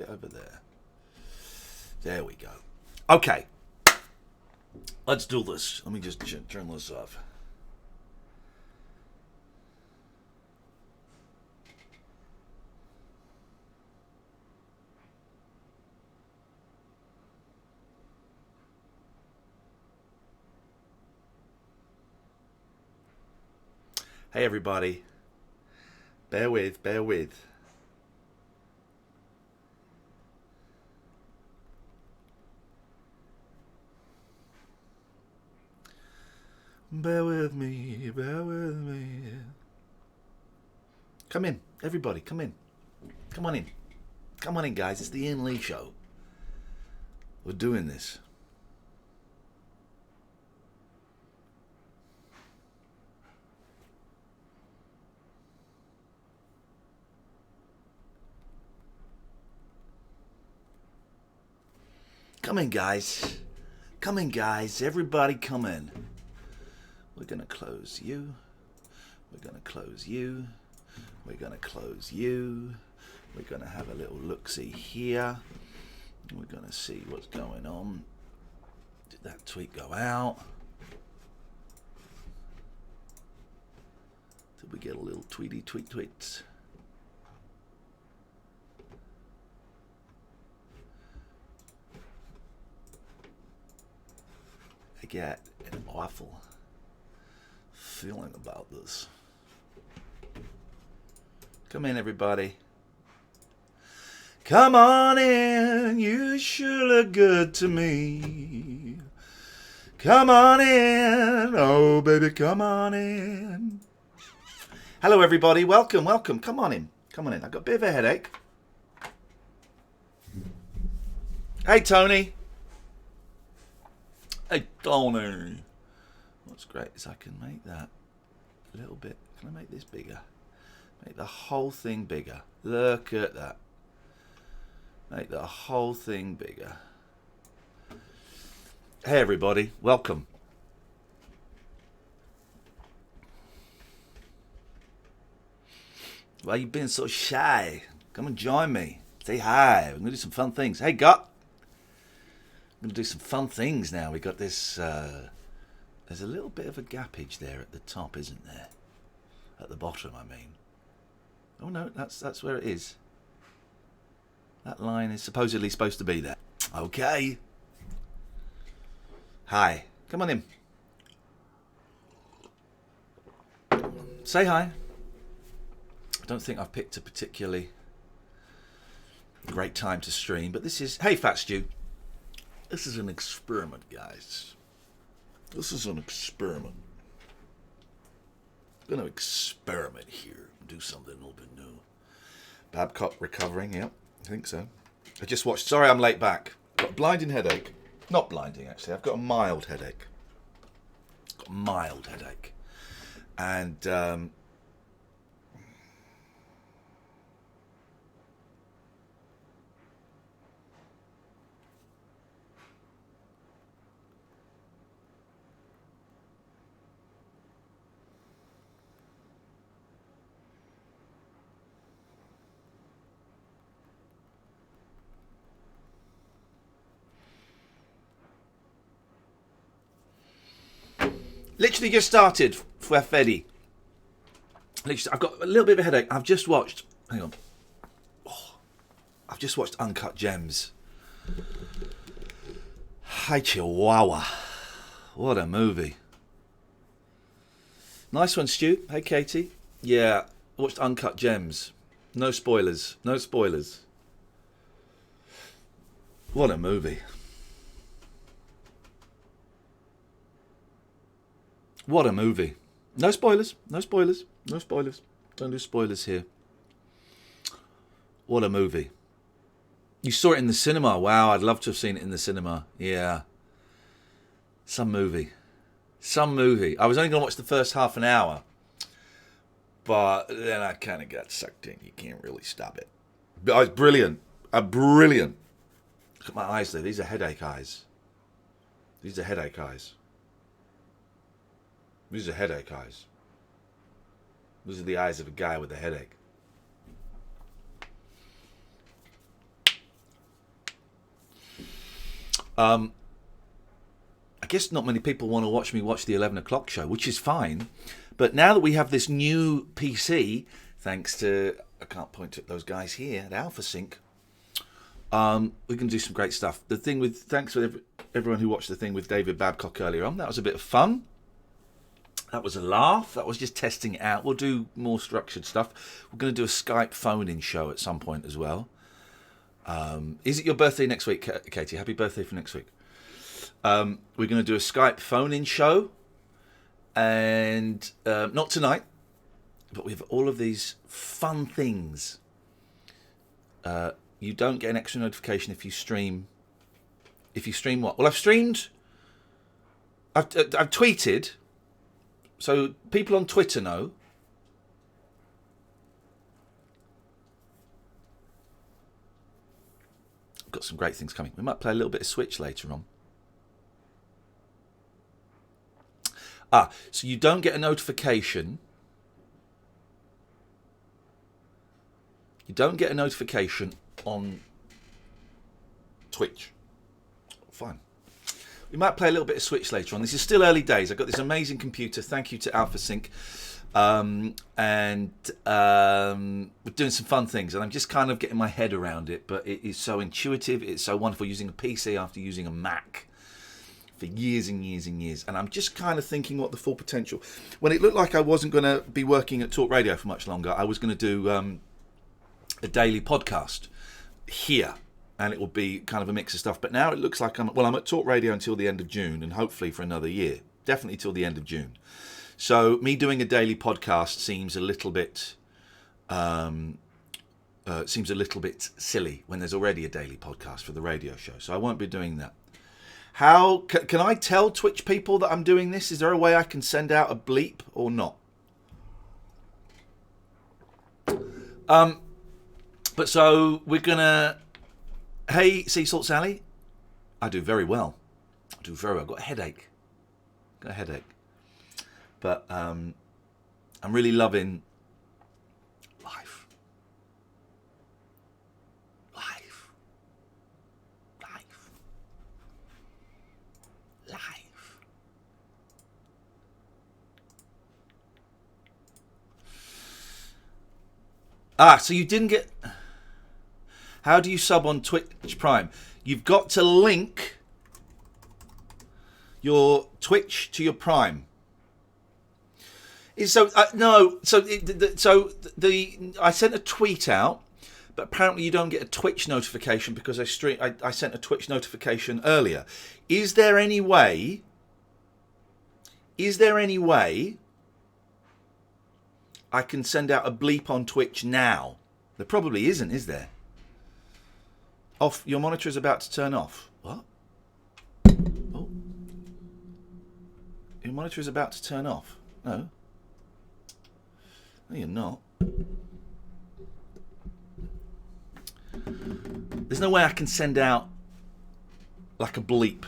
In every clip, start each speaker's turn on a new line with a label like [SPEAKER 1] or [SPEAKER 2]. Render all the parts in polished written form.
[SPEAKER 1] over there. There we go. Okay. Let's do this. Let me just turn this off. Hey everybody. Bear with. Bear with me. Come in, everybody, come in. Come on in. Come on in, guys. It's the Iain Lee Show. We're doing this. Come in, guys. Come in, guys. Everybody come in. We're going to close you. We're going to close you. We're going to close you. We're going to have a little look-see here. We're going to see what's going on. Did that tweet go out? Did we get a little tweets? I get an awful feeling about this. Come in, everybody. Come on in, you sure look good to me. Come on in, oh baby, come on in. Hello everybody, welcome. Come on in. I've got a bit of a headache. Hey Tony. Hey Tony. What's great is I can make that a little bit. Can I make this bigger? Make the whole thing bigger. Look at that. Make the whole thing bigger. Hey everybody, welcome. Why you being so shy? Come and join me. Say hi. We're gonna do some fun things. Hey Gut. I'm gonna do some fun things now. We got this there's a little bit of a gappage there at the top, isn't there? At the bottom, I mean. Oh no, that's where it is. That line is supposedly supposed to be there. Okay. Hi. Come on in. Say hi. I don't think I've picked a particularly great time to stream, but this is... Hey, Fat Stew. This is an experiment, guys. This is an experiment. I'm going to experiment here. Do something a little bit new. Babcock recovering, yep. I think so. I just watched... Sorry I'm late back. Got a blinding headache. Not blinding, actually. I've got a mild headache. And... literally just started for Freddy. I've got a little bit of a headache. I've just watched... Hang on. Oh, I've just watched Uncut Gems. Hi, Chihuahua. What a movie. Nice one, Stu. Hey, Katie. Yeah, I watched Uncut Gems. No spoilers. What a movie. What a movie. No spoilers. Don't do spoilers here. What a movie. You saw it in the cinema. Wow, I'd love to have seen it in the cinema. Yeah. Some movie. I was only going to watch the first half an hour. But then I kind of got sucked in. You can't really stop it. But it's brilliant. Brilliant. Look at my eyes there. These are headache eyes. These are the eyes of a guy with a headache. I guess not many people want to watch me watch the 11 o'clock show, which is fine. But now that we have this new PC, thanks to, I can't point at those guys here at AlphaSync, we can do some great stuff. The thing with, thanks for everyone who watched the thing with David Babcock earlier on. That was a bit of fun. That was a laugh. That was just testing it out. We'll do more structured stuff. We're going to do a Skype phone-in show at some point as well. Is it your birthday next week, Katie? Happy birthday for next week. We're going to do a Skype phone-in show. And not tonight, but we have all of these fun things. You don't get an extra notification if you stream. If you stream what? Well, I've streamed. I've tweeted. So people on Twitter know. I've got some great things coming. We might play a little bit of Switch later on. So you don't get a notification. You don't get a notification on Twitch. Fine. We might play a little bit of Switch later on. This is still early days. I've got this amazing computer. Thank you to AlphaSync. We're doing some fun things. And I'm just kind of getting my head around it. But it is so intuitive. It's so wonderful using a PC after using a Mac for years and years and years. And I'm just kind of thinking what the full potential. When it looked like I wasn't going to be working at Talk Radio for much longer, I was going to do a daily podcast here. And it will be kind of a mix of stuff. But now it looks like I'm at Talk Radio until the end of June, and hopefully for another year. Definitely till the end of June. So me doing a daily podcast seems a little bit silly when there's already a daily podcast for the radio show. So I won't be doing that. How can I tell Twitch people that I'm doing this? Is there a way I can send out a bleep or not? But so we're gonna. Hey, Sea Salt Sally. I do very well. I've got a headache. But I'm really loving life. So you didn't get... How do you sub on Twitch Prime? You've got to link your Twitch to your Prime. I sent a tweet out, but apparently you don't get a Twitch notification because I sent a Twitch notification earlier. Is there any way I can send out a bleep on Twitch now? There probably isn't, is there? Off. Your monitor is about to turn off. What? Oh. Your monitor is about to turn off. No. No, you're not. There's no way I can send out like a bleep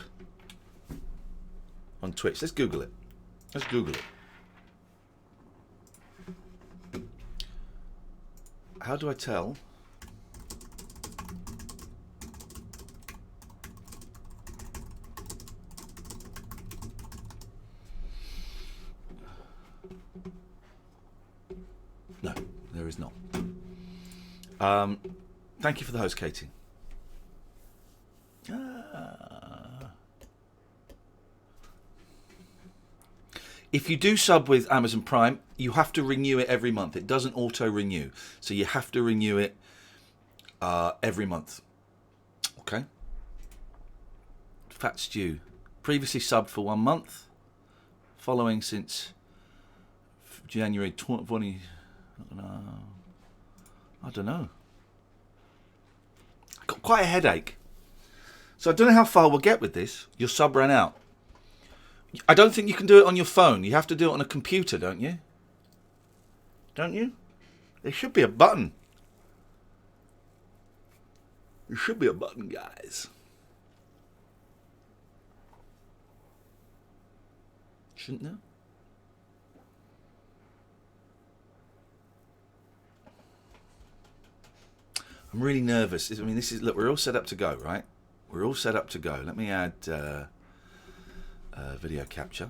[SPEAKER 1] on Twitch. Let's Google it. How do I tell? No, there is not. Thank you for the host, Katie. If you do sub with Amazon Prime, you have to renew it every month. It doesn't auto-renew. So you have to renew it every month. Okay? Fat Stew. Previously subbed for 1 month. Following since January 20... I don't know. I got quite a headache. So I don't know how far we'll get with this. Your sub ran out. I don't think you can do it on your phone. You have to do it on a computer, don't you? Don't you? There should be a button. There should be a button, guys. Shouldn't there? I'm really nervous. I mean, look, we're all set up to go, right? We're all set up to go. Let me add video capture.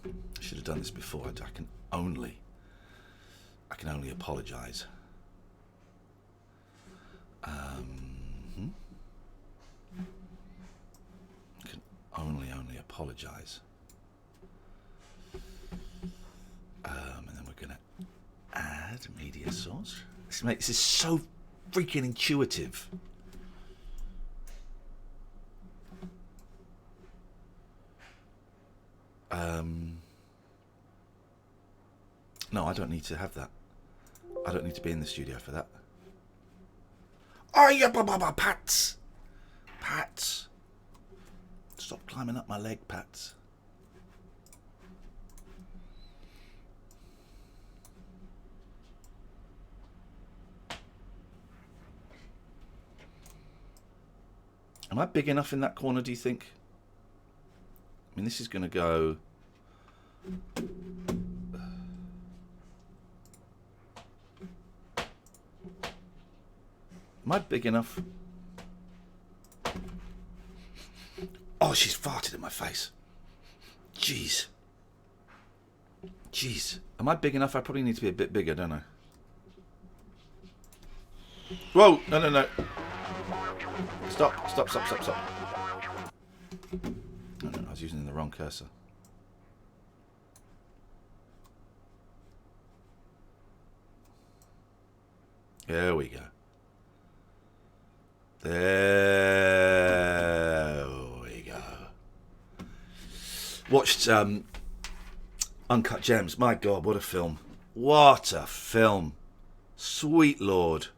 [SPEAKER 1] I should have done this before. I can only apologise. Can only apologise. And then we're going to add media source. This is so freaking intuitive. No, I don't need to have that. I don't need to be in the studio for that. Oh, yeah, Pats! Pats! Stop climbing up my leg, Pats. Am I big enough in that corner, do you think? I mean, this is going to go... Am I big enough? Oh, she's farted in my face. Jeez. Jeez. Am I big enough? I probably need to be a bit bigger, don't I? Whoa! No, no, no. Stop, stop, stop, stop, stop. Oh, no, I was using the wrong cursor. There we go. There we go. Watched Uncut Gems. My God, what a film. What a film. Sweet Lord.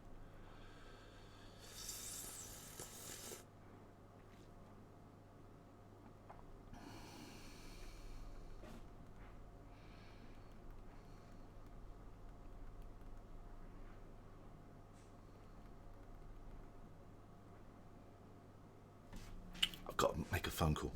[SPEAKER 1] I've got to make a phone call.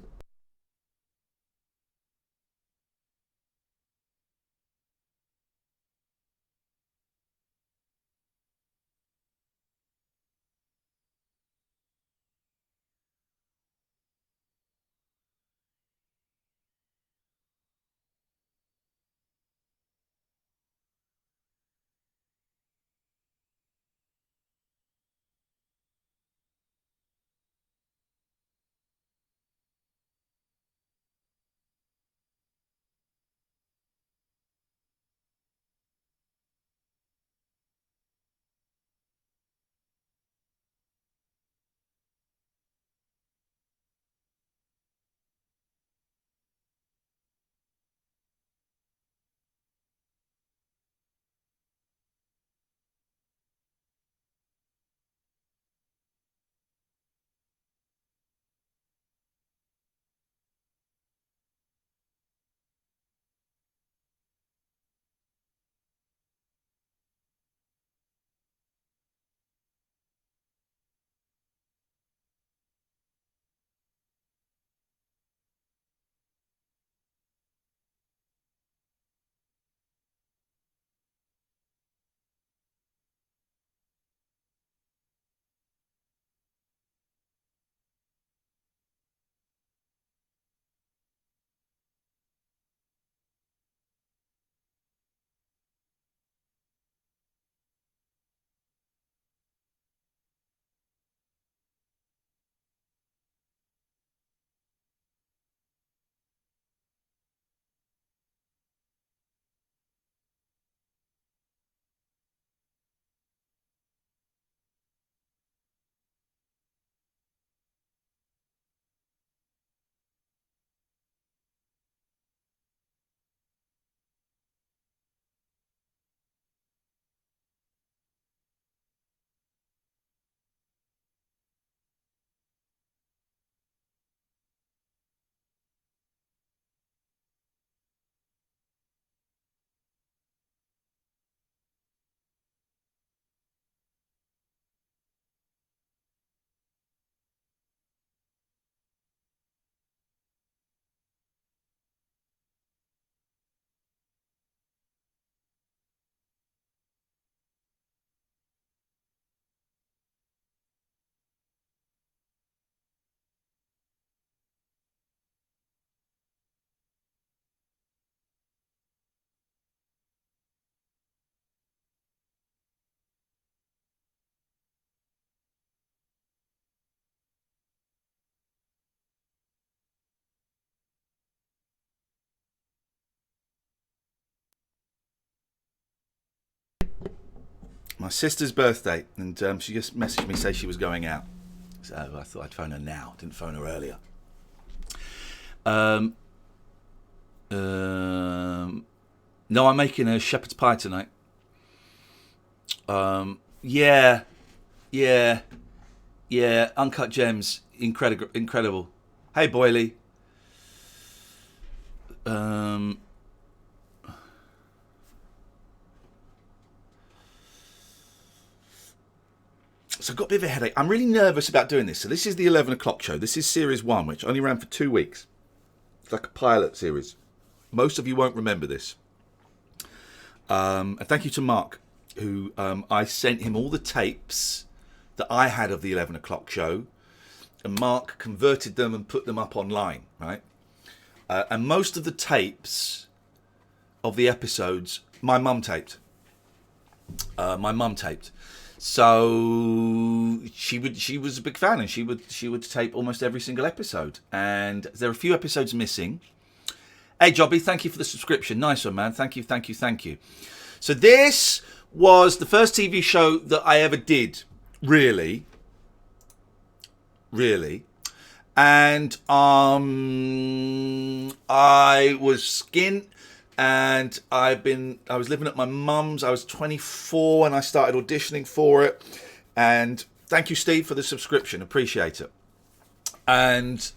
[SPEAKER 1] My sister's birthday, and she just messaged me say she was going out. So I thought I'd phone her now. Didn't phone her earlier. No, I'm making a shepherd's pie tonight. Yeah. Uncut gems, incredible. Hey, Boyley. So I've got a bit of a headache. I'm really nervous about doing this. So this is the 11 o'clock show. This is series 1, which only ran for 2 weeks. It's like a pilot series. Most of you won't remember this. And thank you to Mark, who I sent him all the tapes that I had of the 11 o'clock show. And Mark converted them and put them up online, right? And most of the tapes of the episodes, my mum taped. So she was a big fan, and she would tape almost every single episode. And there are a few episodes missing. Hey, Jobby, thank you for the subscription. Nice one, man. Thank you. So this was the first TV show that I ever did, really. And I was skint. And I was living at my mum's. I was 24 and I started auditioning for it. And thank you, Steve, for the subscription. Appreciate it. And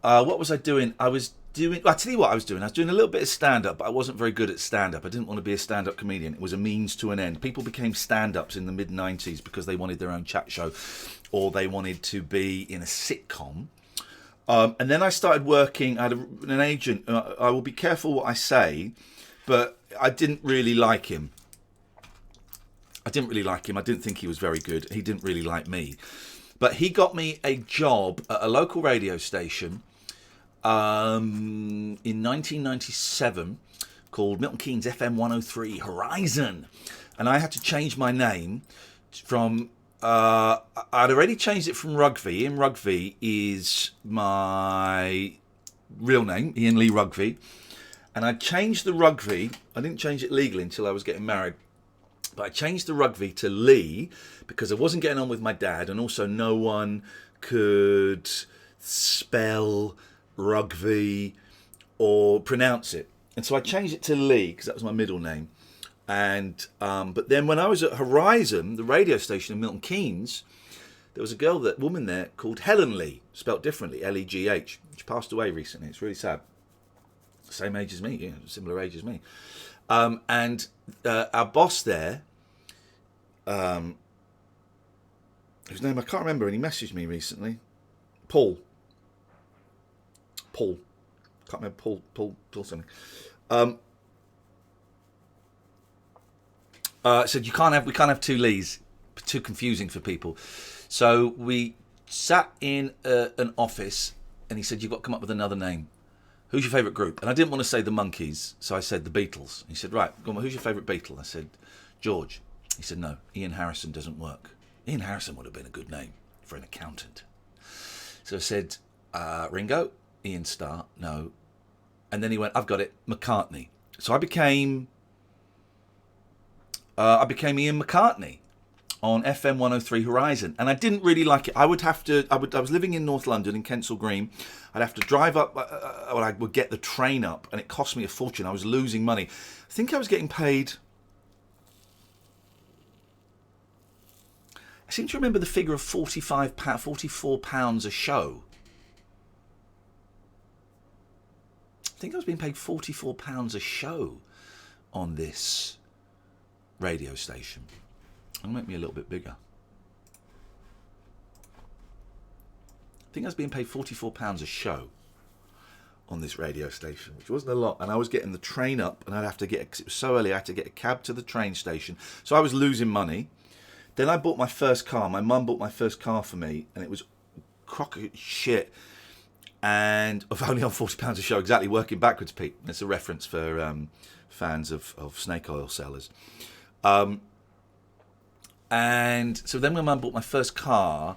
[SPEAKER 1] what was I doing? I'll tell you what I was doing. I was doing a little bit of stand-up, but I wasn't very good at stand-up. I didn't want to be a stand-up comedian. It was a means to an end. People became stand-ups in the mid-90s because they wanted their own chat show, or they wanted to be in a sitcom. And then I started working. I had an agent. I will be careful what I say, but I didn't really like him. I didn't think he was very good. He didn't really like me. But he got me a job at a local radio station in 1997 called Milton Keynes FM 103 Horizon. And I had to change my name from... I'd already changed it from Rugby. Ian Rugby is my real name, Iain Lee Rugby. And I changed the Rugby. I didn't change it legally until I was getting married. But I changed the Rugby to Lee because I wasn't getting on with my dad. And also no one could spell Rugby or pronounce it. And so I changed it to Lee because that was my middle name. And but then when I was at Horizon, the radio station in Milton Keynes, there was a woman there called Helen Lee, spelt differently, Legh, which passed away recently. It's really sad. Same age as me, similar age as me. And our boss there, whose name I can't remember, and he messaged me recently, Paul. Can't remember Paul something. Said we can't have two Lees, too confusing for people. So we sat in an office, and he said, "You've got to come up with another name. Who's your favourite group?" And I didn't want to say the Monkees, so I said the Beatles. He said, "Right, go on, who's your favourite Beatle?" I said, "George." He said, "No, Ian Harrison doesn't work." Ian Harrison would have been a good name for an accountant. So I said, "Ringo, Ian Starr, no." And then he went, "I've got it, McCartney." So I became Ian McCartney on FM 103 Horizon, and I didn't really like it. I was living in North London in Kensal Green. I'd have to drive up, I would get the train up, and it cost me a fortune. I was losing money. I think I was getting paid, I seem to remember the figure of £44 a show. I think I was being paid £44 a show on this radio station. It'll make me a little bit bigger. I think I was being paid £44 a show on this radio station, which wasn't a lot. And I was getting the train up, and it was so early, I had to get a cab to the train station. So I was losing money. Then I bought my first car. My mum bought my first car for me, and it was crock of shit. And I've only on £40 a show, exactly, working backwards, Pete. It's a reference for fans of snake oil sellers. And so then my mum bought my first car,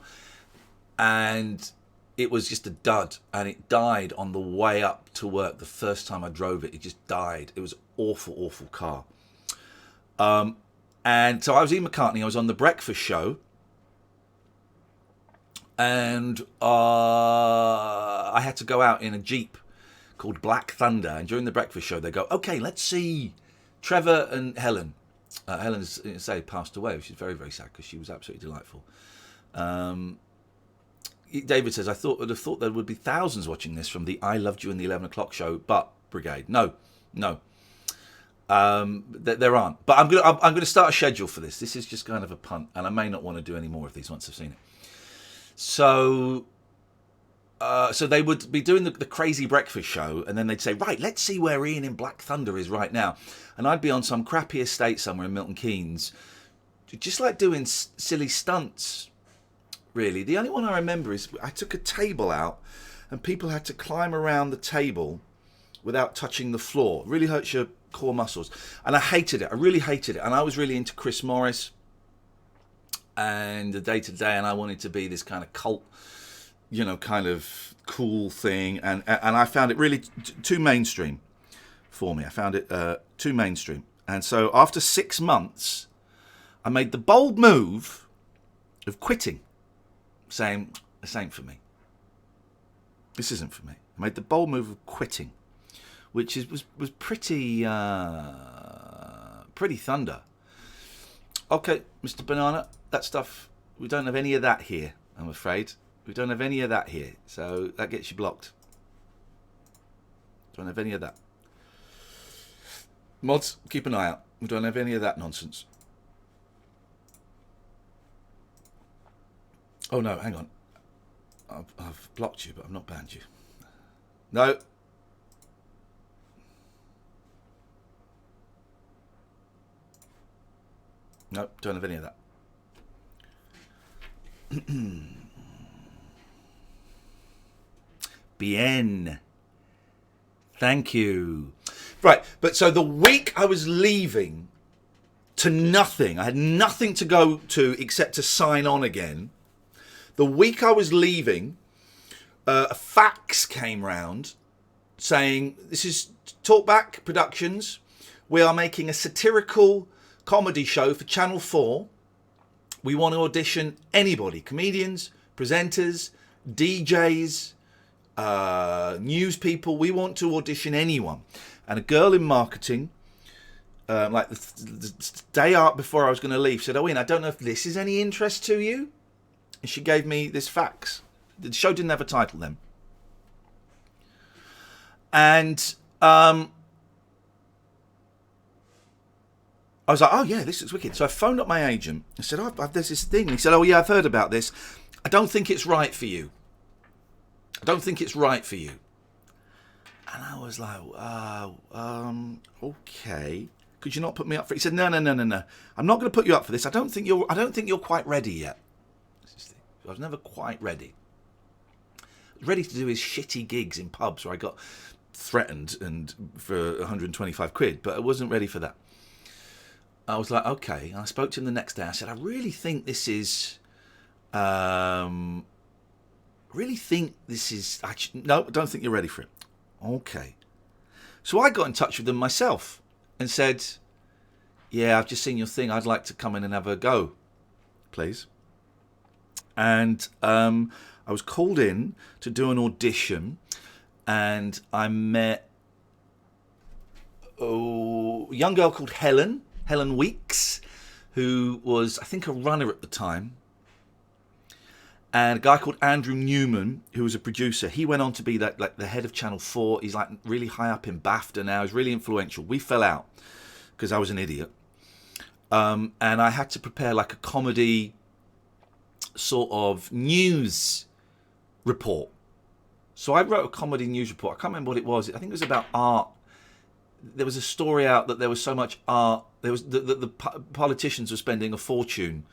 [SPEAKER 1] and it was just a dud, and it died on the way up to work. The first time I drove it, it just died. It was an awful, awful car. And so I was Ian McCartney. I was on The Breakfast Show. And I had to go out in a Jeep called Black Thunder. And during The Breakfast Show, they go, okay, let's see Trevor and Helen. Helen's passed away, which is very, very sad because she was absolutely delightful. David says, I would have thought there would be thousands watching this from the I Loved You and the 11 o'clock show, but Brigade. No. There aren't. But I'm going to start a schedule for this. This is just kind of a punt, and I may not want to do any more of these once I've seen it. So they would be doing the crazy breakfast show, and then they'd say, right, let's see where Ian in Black Thunder is right now. And I'd be on some crappy estate somewhere in Milton Keynes, just like doing silly stunts, really. The only one I remember is I took a table out, and people had to climb around the table without touching the floor. It really hurts your core muscles. And I hated it. I really hated it. And I was really into Chris Morris and the day-to-day, and I wanted to be this kind of cult, kind of cool thing. And I found it really too mainstream for me. I found it too mainstream. And so after 6 months, I made the bold move of quitting, saying, this ain't for me. This isn't for me. I made the bold move of quitting, which was pretty thunder. Okay, Mr. Banana, that stuff, we don't have any of that here, I'm afraid. We don't have any of that here, so that gets you blocked. Don't have any of that. Mods, keep an eye out. We don't have any of that nonsense. Oh no, hang on. I've blocked you, but I've not banned you. No. No, don't have any of that. Bien. Thank you. Right, but so the week I was leaving to nothing, I had nothing to go to except to sign on again. The week I was leaving, a fax came round saying, this is Talkback Productions. We are making a satirical comedy show for Channel 4. We want to audition anybody, comedians, presenters, DJs, news people. We want to audition anyone. And a girl in marketing, like the day out before I was going to leave, said, oh, Ian, I don't know if this is any interest to you. And she gave me this fax. The show didn't have a title then. And I was like, oh, yeah, this is wicked. So I phoned up my agent. I said, oh, there's this thing. And he said, oh, yeah, I've heard about this. I don't think it's right for you. I don't think it's right for you. And I was like, okay. Could you not put me up for it? He said, no. I'm not going to put you up for this. I don't think you're quite ready yet. I was never quite ready. I was ready to do his shitty gigs in pubs where I got threatened and for 125 quid, but I wasn't ready for that. I was like, okay. And I spoke to him the next day. I said, I really think this is... no, I don't think you're ready for it. Okay. So I got in touch with them myself and said, yeah, I've just seen your thing. I'd like to come in and have a go, please. And I was called in to do an audition, and I met a young girl called Helen Weeks, who was, I think, a runner at the time, and a guy called Andrew Newman, who was a producer. He went on to be like the head of Channel 4. He's like really high up in BAFTA now. He's really influential. We fell out because I was an idiot, and I had to prepare like a comedy sort of news report. So I wrote a comedy news report. I can't remember what it was. I think it was about art. There was a story out that there was so much art. There was the politicians were spending a fortune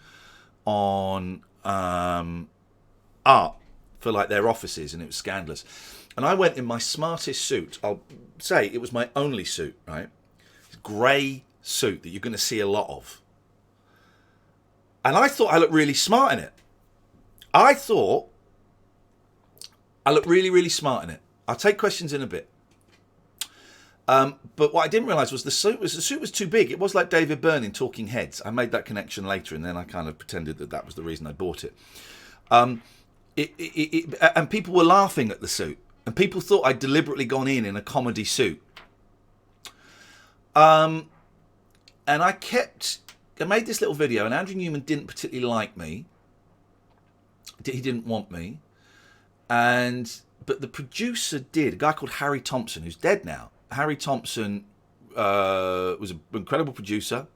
[SPEAKER 1] on art for like their offices, and it was scandalous. And I went in my smartest suit. I'll say it was my only suit, right? Grey suit that you're going to see a lot of. And I thought I looked really smart in it. I thought I looked really, really smart in it. I'll take questions in a bit. But what I didn't realise was the suit was too big. It was like David Byrne in Talking Heads. I made that connection later, and then I kind of pretended that was the reason I bought it. And people were laughing at the suit, and people thought I'd deliberately gone in a comedy suit. And I made this little video, and Andrew Newman didn't particularly like me. He didn't want me, but the producer did. A guy called Harry Thompson, who's dead now. Harry Thompson was an incredible producer.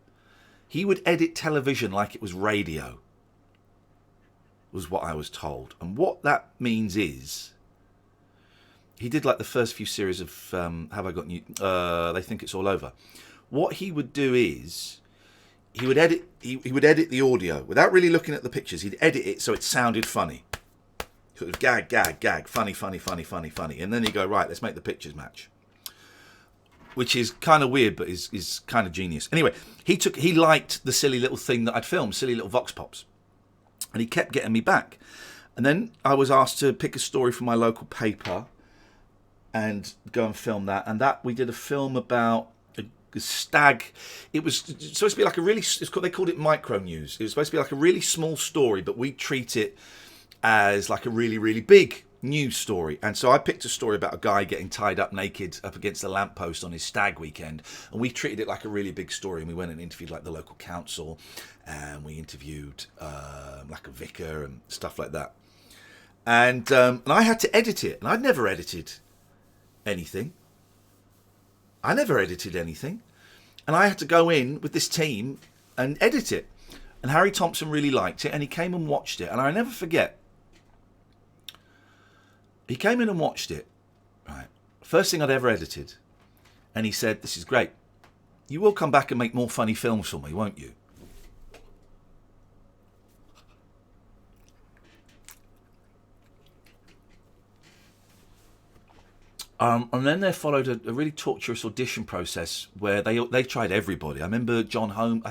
[SPEAKER 1] He would edit television like it was radio, was what I was told. And what that means is, he did like the first few series of Have I Got New? They Think It's All Over. What he would do is, he would edit the audio without really looking at the pictures. He'd edit it so it sounded funny. So it was gag, gag, gag, funny, funny, funny, funny, funny. And then he'd go, right, let's make the pictures match. Which is kind of weird, but is kind of genius. Anyway, he liked the silly little thing that I'd filmed, silly little vox pops. And he kept getting me back. And then I was asked to pick a story from my local paper and go and film that. And that we did a film about a stag. It was supposed to be like a really, they called it micro news. It was supposed to be like a really small story, but we treat it as like a really, really big news story. And so I picked a story about a guy getting tied up naked up against a lamppost on his stag weekend, and we treated it like a really big story. And we went and interviewed like the local council, and we interviewed like a vicar and stuff like that. And I had to edit it, and I'd never edited anything. And I had to go in with this team and edit it. And Harry Thompson really liked it, and he came and watched it. And I never forget, he came in and watched it, right? First thing I'd ever edited. And he said, this is great. You will come back and make more funny films for me, won't you? And then there followed a really torturous audition process where they tried everybody. I remember John Holmes,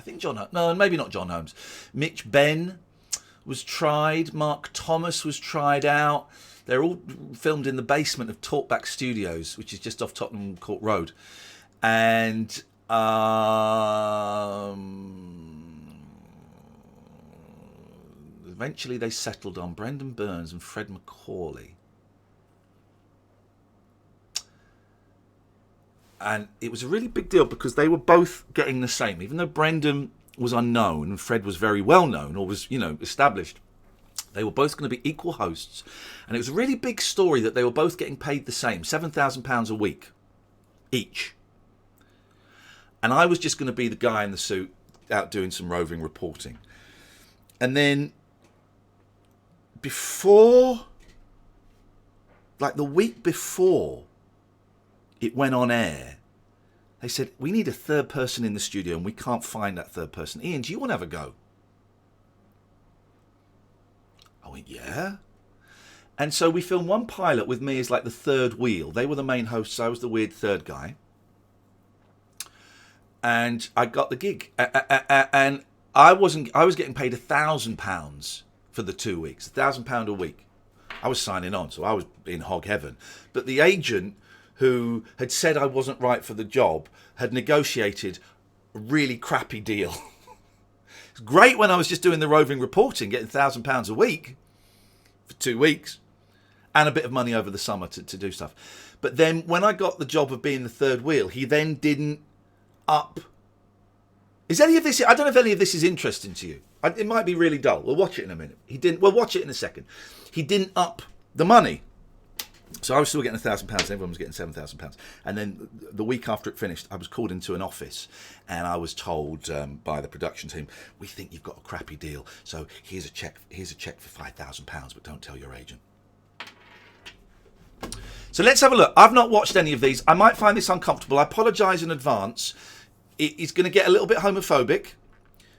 [SPEAKER 1] no, maybe not John Holmes. Mitch Benn was tried. Mark Thomas was tried out. They're all filmed in the basement of Talkback Studios, which is just off Tottenham Court Road. And eventually they settled on Brendan Burns and Fred McCauley. And it was a really big deal because they were both getting the same. Even though Brendan was unknown and Fred was very well known, or was, established, they were both going to be equal hosts. And it was a really big story that they were both getting paid the same, £7,000 a week each. And I was just going to be the guy in the suit out doing some roving reporting. And then the week before it went on air, they said, we need a third person in the studio and we can't find that third person. Iain, do you want to have a go? I went, yeah. And so we filmed one pilot with me as like the third wheel. They were the main hosts. I was the weird third guy. And I got the gig. And I was getting paid £1,000 for the 2 weeks, £1,000 a week. I was signing on, so I was in hog heaven. But the agent who had said I wasn't right for the job had negotiated a really crappy deal. It's great when I was just doing the roving reporting, getting £1,000 a week for 2 weeks, and a bit of money over the summer to do stuff. But then when I got the job of being the third wheel, he then didn't up. Is any of this? I don't know if any of this is interesting to you. It might be really dull. We'll watch it in a minute. He didn't. We'll watch it in a second. He didn't up the money. So I was still getting £1,000, everyone was getting £7,000. And then the week after it finished, I was called into an office and I was told by the production team, we think you've got a crappy deal, so here's a check for £5,000, but don't tell your agent. So let's have a look. I've not watched any of these. I might find this uncomfortable. I apologise in advance. It's going to get a little bit homophobic.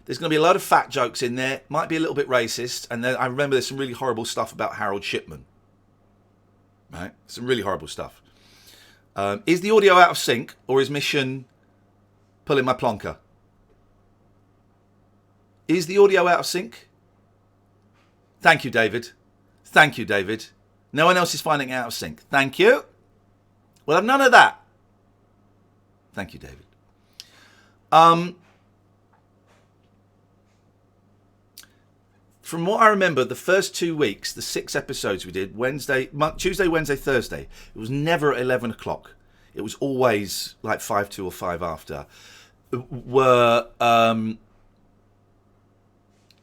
[SPEAKER 1] There's going to be a lot of fat jokes in there. Might be a little bit racist. And then I remember there's some really horrible stuff about Harold Shipman. Right, some really horrible stuff. Is the audio out of sync, or is Mission pulling my plonker? Is the audio out of sync? Thank you, David. Thank you, David. No one else is finding it out of sync. Thank you. Well, I've none of that. Thank you, David. From what I remember, the first 2 weeks, the 6 episodes we did, Tuesday, Wednesday, Thursday, it was never at 11 o'clock. It was always like 5 to or 5 after. Were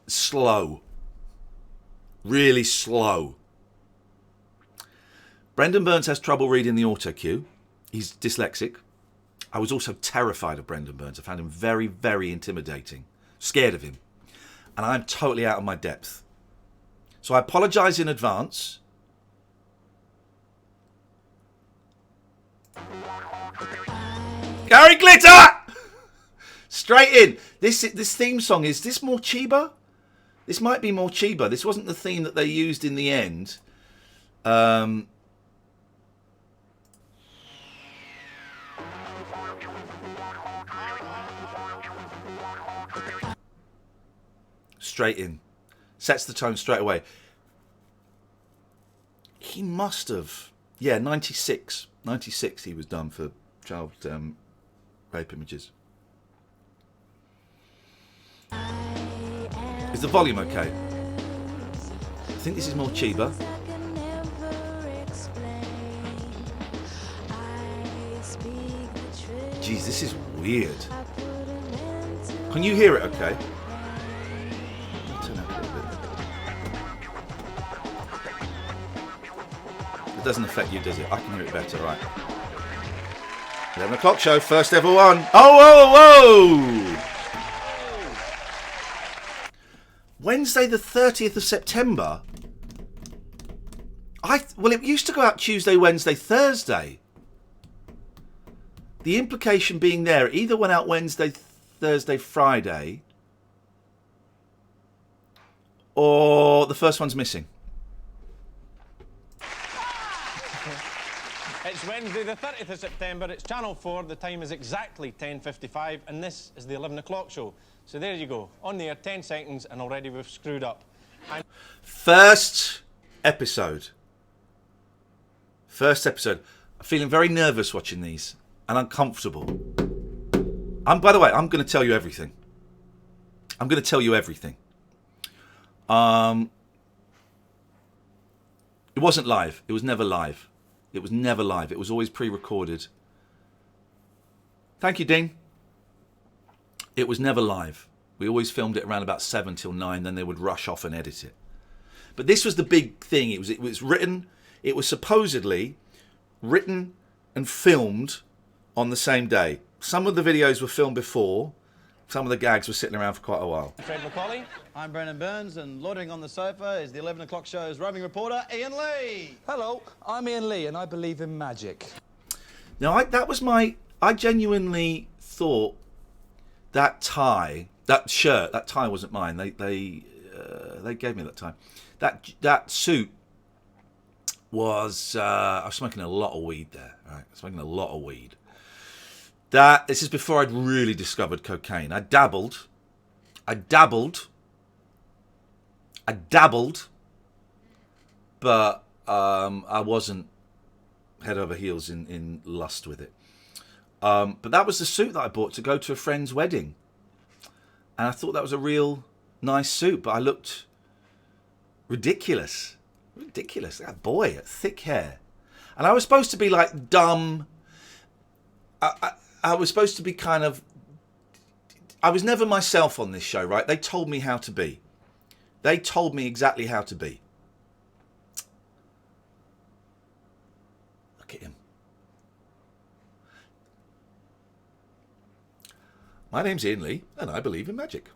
[SPEAKER 1] slow. Really slow. Brendan Burns has trouble reading the auto cue. He's dyslexic. I was also terrified of Brendan Burns. I found him very, very intimidating. Scared of him. And I'm totally out of my depth. So I apologise in advance. Gary Glitter! Straight in. This theme song, is this more Chiba? This might be more Chiba. This wasn't the theme that they used in the end. Straight in. Sets the tone straight away. He must have... Yeah, 96. 96 he was done for child rape images. Is the volume okay? I think this is more Chiba. Jeez, this is weird. Can you hear it okay? Turn up a little bit. It doesn't affect you, does it? I can hear it better, right? 11 o'clock show, first ever one. Oh, whoa, whoa! Wednesday the 30th of September. Well, it used to go out Tuesday, Wednesday, Thursday. The implication being there, it either went out Wednesday, Thursday, Friday, or the first one's missing.
[SPEAKER 2] It's Wednesday the 30th of September, it's Channel 4, the time is exactly 10:55, and this is the 11 o'clock show. So there you go, on the air 10 seconds, and already we've screwed up.
[SPEAKER 1] First episode. First episode. I'm feeling very nervous watching these, and uncomfortable. By the way, I'm going to tell you everything. I'm going to tell you everything. It wasn't live. It was never live. It was never live. It was always pre-recorded. Thank you, Dean. It was never live. We always filmed it around about 7 till 9, then they would rush off and edit it. But this was the big thing. It was written, it was supposedly written and filmed on the same day. Some of the videos were filmed before. Some of the gags were sitting around for quite a while.
[SPEAKER 2] Fred McCauley.
[SPEAKER 3] I'm Brendan Burns, and loitering on the sofa is the 11 o'clock show's roving reporter, Iain Lee.
[SPEAKER 4] Hello, I'm Iain Lee, and I believe in magic.
[SPEAKER 1] Now, I genuinely thought that tie, that shirt, that tie wasn't mine. They gave me that tie. That suit was. I was smoking a lot of weed there. Right, smoking a lot of weed. This is before I'd really discovered cocaine. I dabbled, but I wasn't head over heels in lust with it. But that was the suit that I bought to go to a friend's wedding. And I thought that was a real nice suit, but I looked ridiculous. Ridiculous. That boy, thick hair. And I was supposed to be like dumb. I was supposed to be kind of... I was never myself on this show, right? They told me how to be. They told me exactly how to be. Look at him. My name's Iain Lee, and I believe in magic.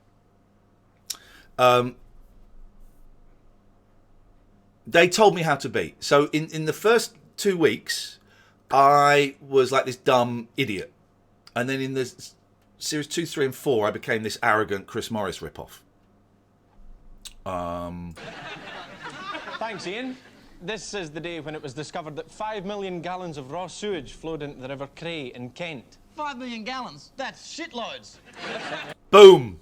[SPEAKER 1] They told me how to be. So in the first 2 weeks, I was like this dumb idiot. And then in the series 2, 3, and 4, I became this arrogant Chris Morris ripoff.
[SPEAKER 2] Thanks, Ian. This is the day when it was discovered that 5 million gallons of raw sewage flowed into the River Cray in Kent.
[SPEAKER 3] 5 million gallons? That's shitloads.
[SPEAKER 1] Boom.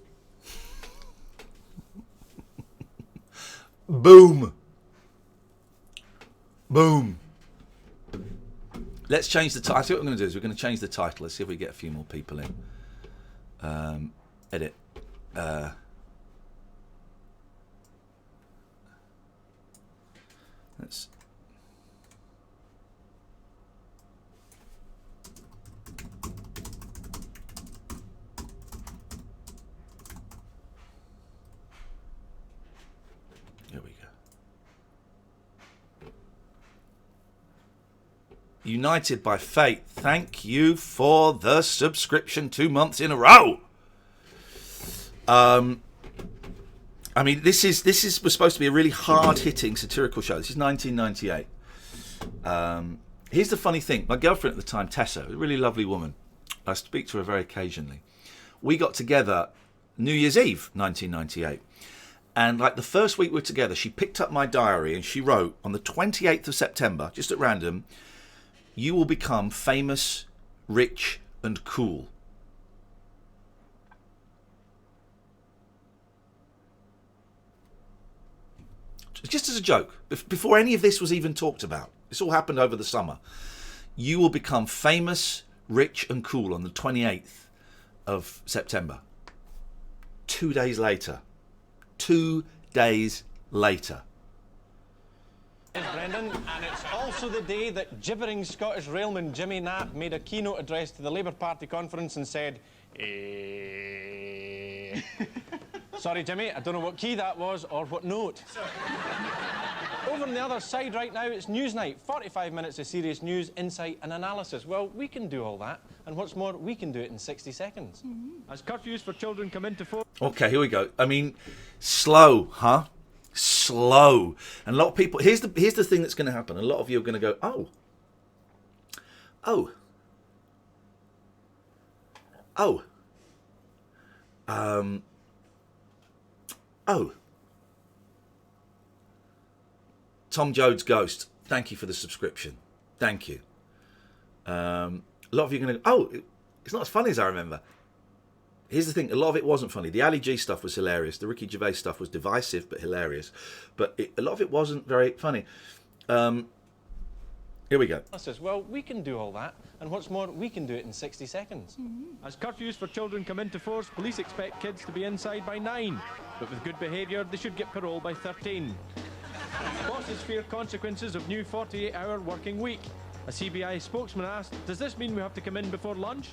[SPEAKER 1] Boom. Boom. Let's change the title. I think what we're going to do is we're going to change the title. Let's see if we get a few more people in. Edit. Let's. Here we go. United by Fate, thank you for the subscription 2 months in a row. I mean, this was supposed to be a really hard-hitting satirical show. This is 1998. Here's the funny thing. My girlfriend at the time, Tessa, a really lovely woman. I speak to her very occasionally. We got together New Year's Eve, 1998. And like the first week we were together, she picked up my diary and she wrote on the 28th of September, just at random, "You will become famous, rich, and cool." Just as a joke, before any of this was even talked about. This all happened over the summer. You will become famous, rich, and cool on the 28th of September. 2 days later. 2 days later.
[SPEAKER 2] Brendan, and it's also the day that gibbering Scottish railman Jimmy Knapp made a keynote address to the Labour Party conference and said, Sorry, Jimmy, I don't know what key that was or what note. Over on the other side right now, it's Newsnight. 45 minutes of serious news, insight and analysis. Well, we can do all that. And what's more, we can do it in 60 seconds. As curfews for children come into force...
[SPEAKER 1] Okay, here we go. I mean, slow, huh? Slow. And a lot of people... Here's the thing that's going to happen. A lot of you are going to go, oh. Tom Joad's Ghost, thank you for the subscription. Thank you. A lot of you are going to go, oh, it's not as funny as I remember. Here's the thing, a lot of it wasn't funny. The Ali G stuff was hilarious. The Ricky Gervais stuff was divisive but hilarious. But a lot of it wasn't very funny. Here we go.
[SPEAKER 2] Well, we can do all that. And what's more, we can do it in 60 seconds. As curfews for children come into force, police expect kids to be inside by 9. But with good behaviour, they should get parole by 13. Bosses fear consequences of new 48-hour working week. A CBI spokesman asked, does this mean we have to come in before lunch?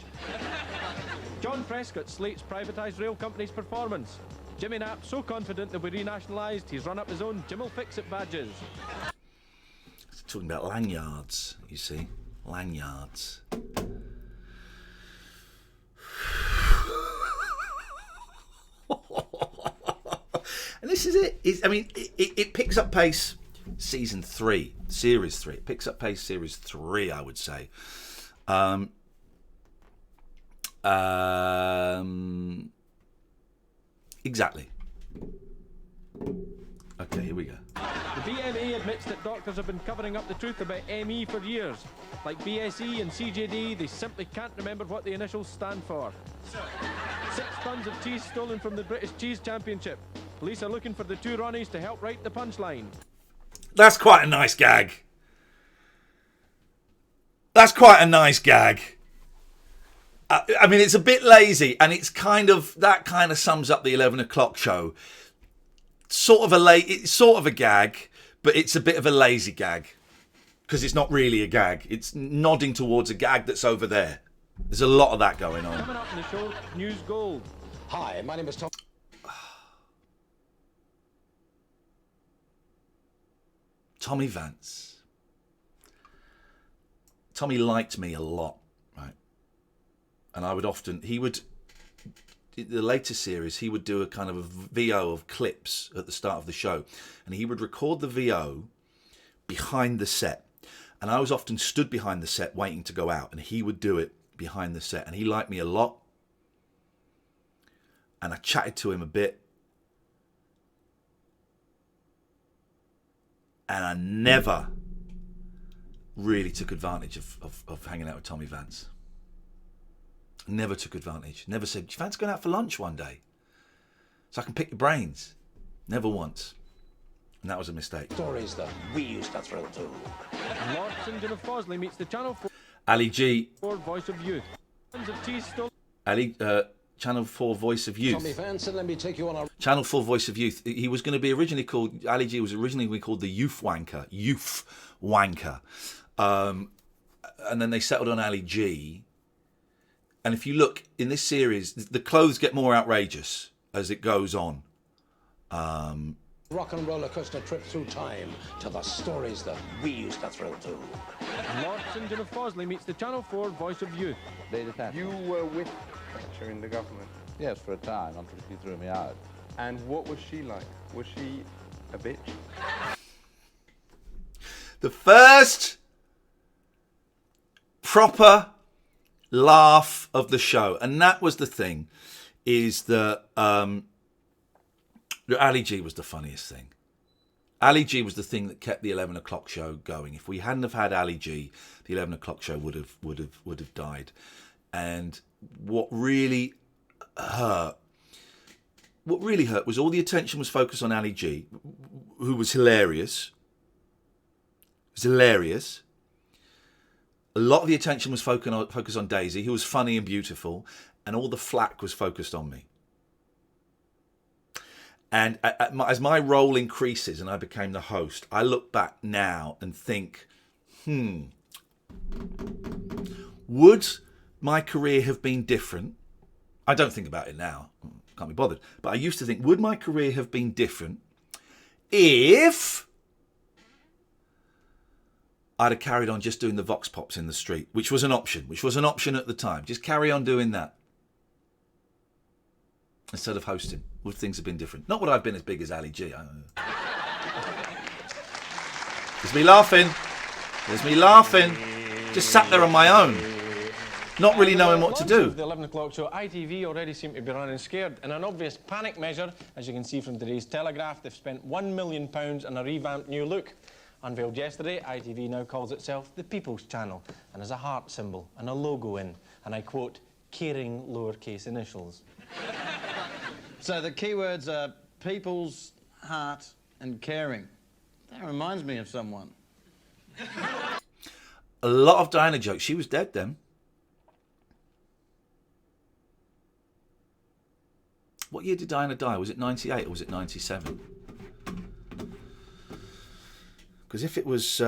[SPEAKER 2] John Prescott slates privatised rail company's performance. Jimmy Knapp so confident that we renationalised, he's run up his own Jim will fix it badges.
[SPEAKER 1] Talking about lanyards, you see. Lanyards. And this is it. It picks up pace season 3, series 3. It picks up pace series 3, I would say. Exactly. Okay, here we go.
[SPEAKER 2] The BMA admits that doctors have been covering up the truth about ME for years. Like BSE and CJD, they simply can't remember what the initials stand for. 6 tons of cheese stolen from the British Cheese Championship. Police are looking for the 2 Ronnies to help write the punchline.
[SPEAKER 1] That's quite a nice gag. That's quite a nice gag. I mean, it's a bit lazy, and it's that kind of sums up the 11 o'clock show. It's sort of a gag, but it's a bit of a lazy gag because it's not really a gag. It's nodding towards a gag that's over there. There's a lot of that going on.
[SPEAKER 2] Coming up in the show, News Gold.
[SPEAKER 5] Hi, my name is Tom.
[SPEAKER 1] Tommy Vance. Tommy liked me a lot, right? And the later series, he would do a kind of a VO of clips at the start of the show. And he would record the VO behind the set. And I was often stood behind the set waiting to go out. And he would do it behind the set. And he liked me a lot. And I chatted to him a bit. And I never really took advantage of hanging out with Tommy Vance. Never took advantage. Never said, do you fancy going out for lunch one day so I can pick your brains? Never once. And that was a mistake.
[SPEAKER 5] Stories that we used to thrill to.
[SPEAKER 2] Lord St John of Fawsley meets the Channel 4.
[SPEAKER 1] Ali G.
[SPEAKER 2] Voice of Youth. Tons of tea stolen.
[SPEAKER 1] Ali, Channel 4 Voice of Youth.
[SPEAKER 5] Tommy Fanson, let me take you on a...
[SPEAKER 1] Channel 4 Voice of Youth. He was going to be originally called, Ali G was originally going to be called the Youth Wanker. Youth Wanker. And then they settled on Ali G. And if you look in this series, the clothes get more outrageous as it goes on.
[SPEAKER 5] rock and roller coaster trip through time to the stories that we used to thrill to.
[SPEAKER 2] Lord St John of Fawsley meets the Channel 4 Voice of Youth.
[SPEAKER 6] You were with Thatcher in the government?
[SPEAKER 7] Yes, for a time, until she threw me out.
[SPEAKER 6] And what was she like? Was she a bitch?
[SPEAKER 1] The first proper laugh of the show, and that was the thing, is that Ali G was the funniest thing. Ali G was the thing that kept the 11 o'clock show going. If we hadn't have had Ali G, the 11 o'clock show would have died. And what really hurt was all the attention was focused on Ali G, who was hilarious. It was hilarious. A lot of the attention was focused on Daisy, who was funny and beautiful, and all the flack was focused on me. And as my role increases and I became the host, I look back now and think, would my career have been different? I don't think about it now. Can't be bothered. But I used to think, would my career have been different if I'd have carried on just doing the vox pops in the street, which was an option at the time. Just carry on doing that instead of hosting. Would things have been different? Not would I have been as big as Ali G. There's me laughing. Just sat there on my own, not really knowing what to do.
[SPEAKER 2] The 11 o'clock show, ITV already seem to be running scared. In an obvious panic measure, as you can see from today's Telegraph, they've spent £1 million on a revamped new look. Unveiled yesterday, ITV now calls itself the People's Channel and has a heart symbol and a logo in, and I quote, caring lowercase initials.
[SPEAKER 3] So the keywords are people's, heart and caring. That reminds me of someone.
[SPEAKER 1] A lot of Diana jokes. She was dead then. What year did Diana die? Was it 98 or was it 97? Because if it was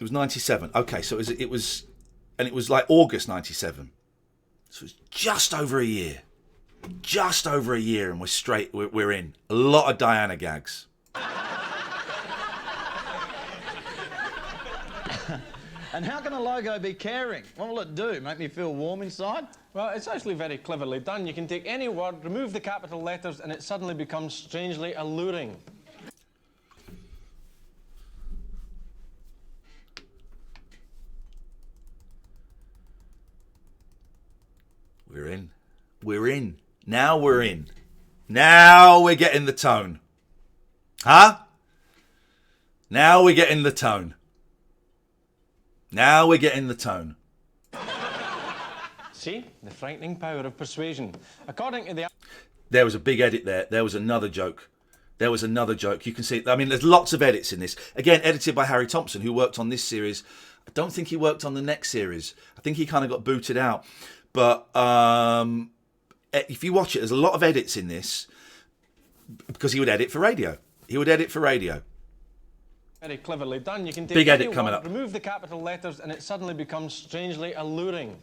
[SPEAKER 1] 97. Okay, so it was like August 97. So it's just over a year. Just over a year, and we're in. A lot of Diana gags.
[SPEAKER 3] And how can a logo be caring? What will it do? Make me feel warm inside?
[SPEAKER 2] Well, it's actually very cleverly done. You can take any word, remove the capital letters, and it suddenly becomes strangely alluring. We're in. Now we're in. Now we're getting the tone. Huh? Now we're getting the tone. See? The frightening power of persuasion. According to the...
[SPEAKER 1] There was a big edit there. There was another joke. You can see, I mean, there's lots of edits in this. Again, edited by Harry Thompson, who worked on this series. I don't think he worked on the next series. I think he kind of got booted out. But if you watch it, there's a lot of edits in this because he would edit for radio.
[SPEAKER 2] Very cleverly done. You can take
[SPEAKER 1] big
[SPEAKER 2] any
[SPEAKER 1] edit coming
[SPEAKER 2] word,
[SPEAKER 1] up.
[SPEAKER 2] remove the capital letters, and it suddenly becomes strangely alluring.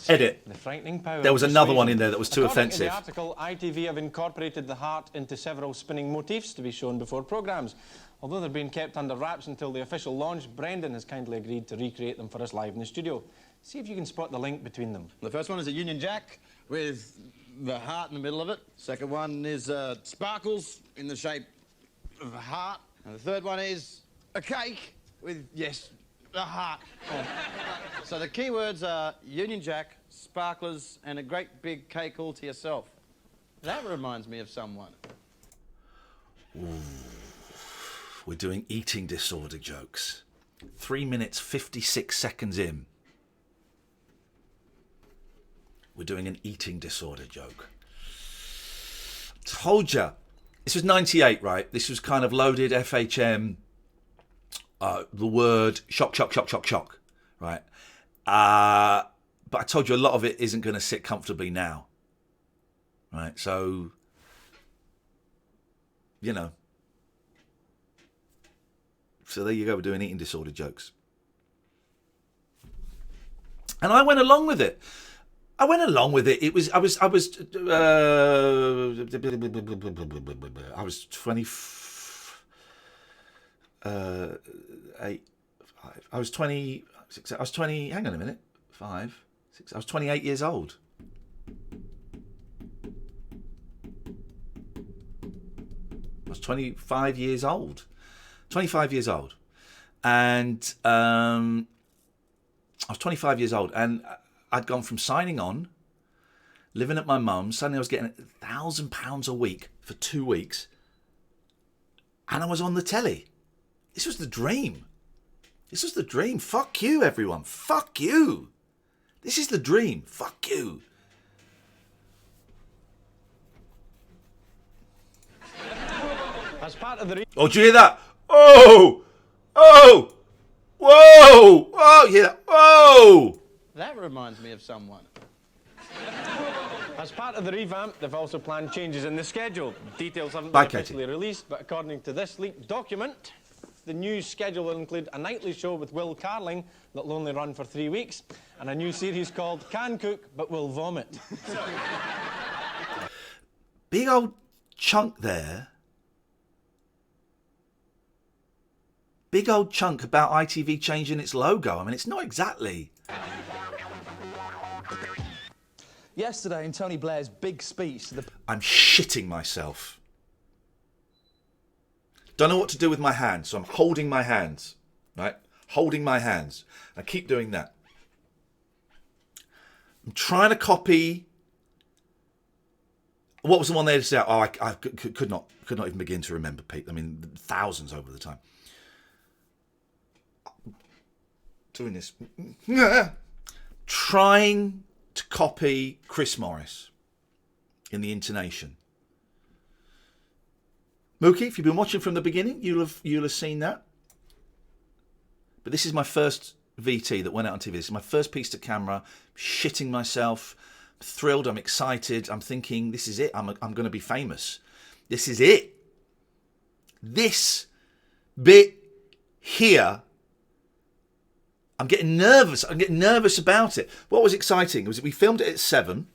[SPEAKER 1] Edit.
[SPEAKER 2] The frightening power.
[SPEAKER 1] There was
[SPEAKER 2] of
[SPEAKER 1] another
[SPEAKER 2] persuasion.
[SPEAKER 1] one in there that was too
[SPEAKER 2] According to
[SPEAKER 1] offensive.
[SPEAKER 2] the article, ITV have incorporated the heart into several spinning motifs to be shown before programmes. Although they're being kept under wraps until the official launch, Brendan has kindly agreed to recreate them for us live in the studio. See if you can spot the link between them.
[SPEAKER 3] The first one is a Union Jack with the heart in the middle of it. Second one is sparkles in the shape of a heart. And the third one is a cake with, yes, a heart. Oh. So the keywords are Union Jack, sparklers, and a great big cake all to yourself. That reminds me of someone.
[SPEAKER 1] Ooh. We're doing eating disorder jokes. 3 minutes, 56 seconds in. We're doing an eating disorder joke. Told ya. This was 98, right? This was kind of loaded FHM. the word shock, right? But I told you a lot of it isn't going to sit comfortably now, right? So, you know. So there you go, we're doing eating disorder jokes. And I went along with it. I was 20, hang on a minute, 5, 6, I was 28 years old. I was 25 years old. 25 years old. And I was 25 years old, and I'd gone from signing on, living at my mum's. Suddenly I was getting £1,000 a week for 2 weeks, and I was on the telly. This was the dream. This was the dream. Fuck you, everyone. Fuck you. This is the dream. Fuck you.
[SPEAKER 2] As part of the
[SPEAKER 1] Oh, do you hear that? Oh! Oh! Whoa! Whoa! You hear that? Whoa!
[SPEAKER 3] That reminds me of someone.
[SPEAKER 2] As part of the revamp, they've also planned changes in the schedule. Details haven't
[SPEAKER 1] Bye,
[SPEAKER 2] been
[SPEAKER 1] Katie.
[SPEAKER 2] officially released, but according to this leaked document, the new schedule will include a nightly show with Will Carling that'll only run for 3 weeks, and a new series called Can Cook But Will Vomit.
[SPEAKER 1] Big old chunk there. Big old chunk about ITV changing its logo. I mean, it's not exactly.
[SPEAKER 4] Yesterday, in Tony Blair's big speech to the...
[SPEAKER 1] I'm shitting myself. Don't know what to do with my hands, so I'm holding my hands, right? Holding my hands. I keep doing that. I'm trying to copy. What was the one they said? Oh, I could not even begin to remember, Pete. I mean, thousands over the time. Doing this. Trying to copy Chris Morris in the intonation. Mookie, if you've been watching from the beginning, you'll have seen that. But this is my first VT that went out on TV. This is my first piece to camera. Shitting myself. I'm thrilled. I'm excited. I'm thinking, this is it. I'm going to be famous. This is it. This bit here. I'm getting nervous. I'm getting nervous about it. What was exciting was that we filmed it at 7,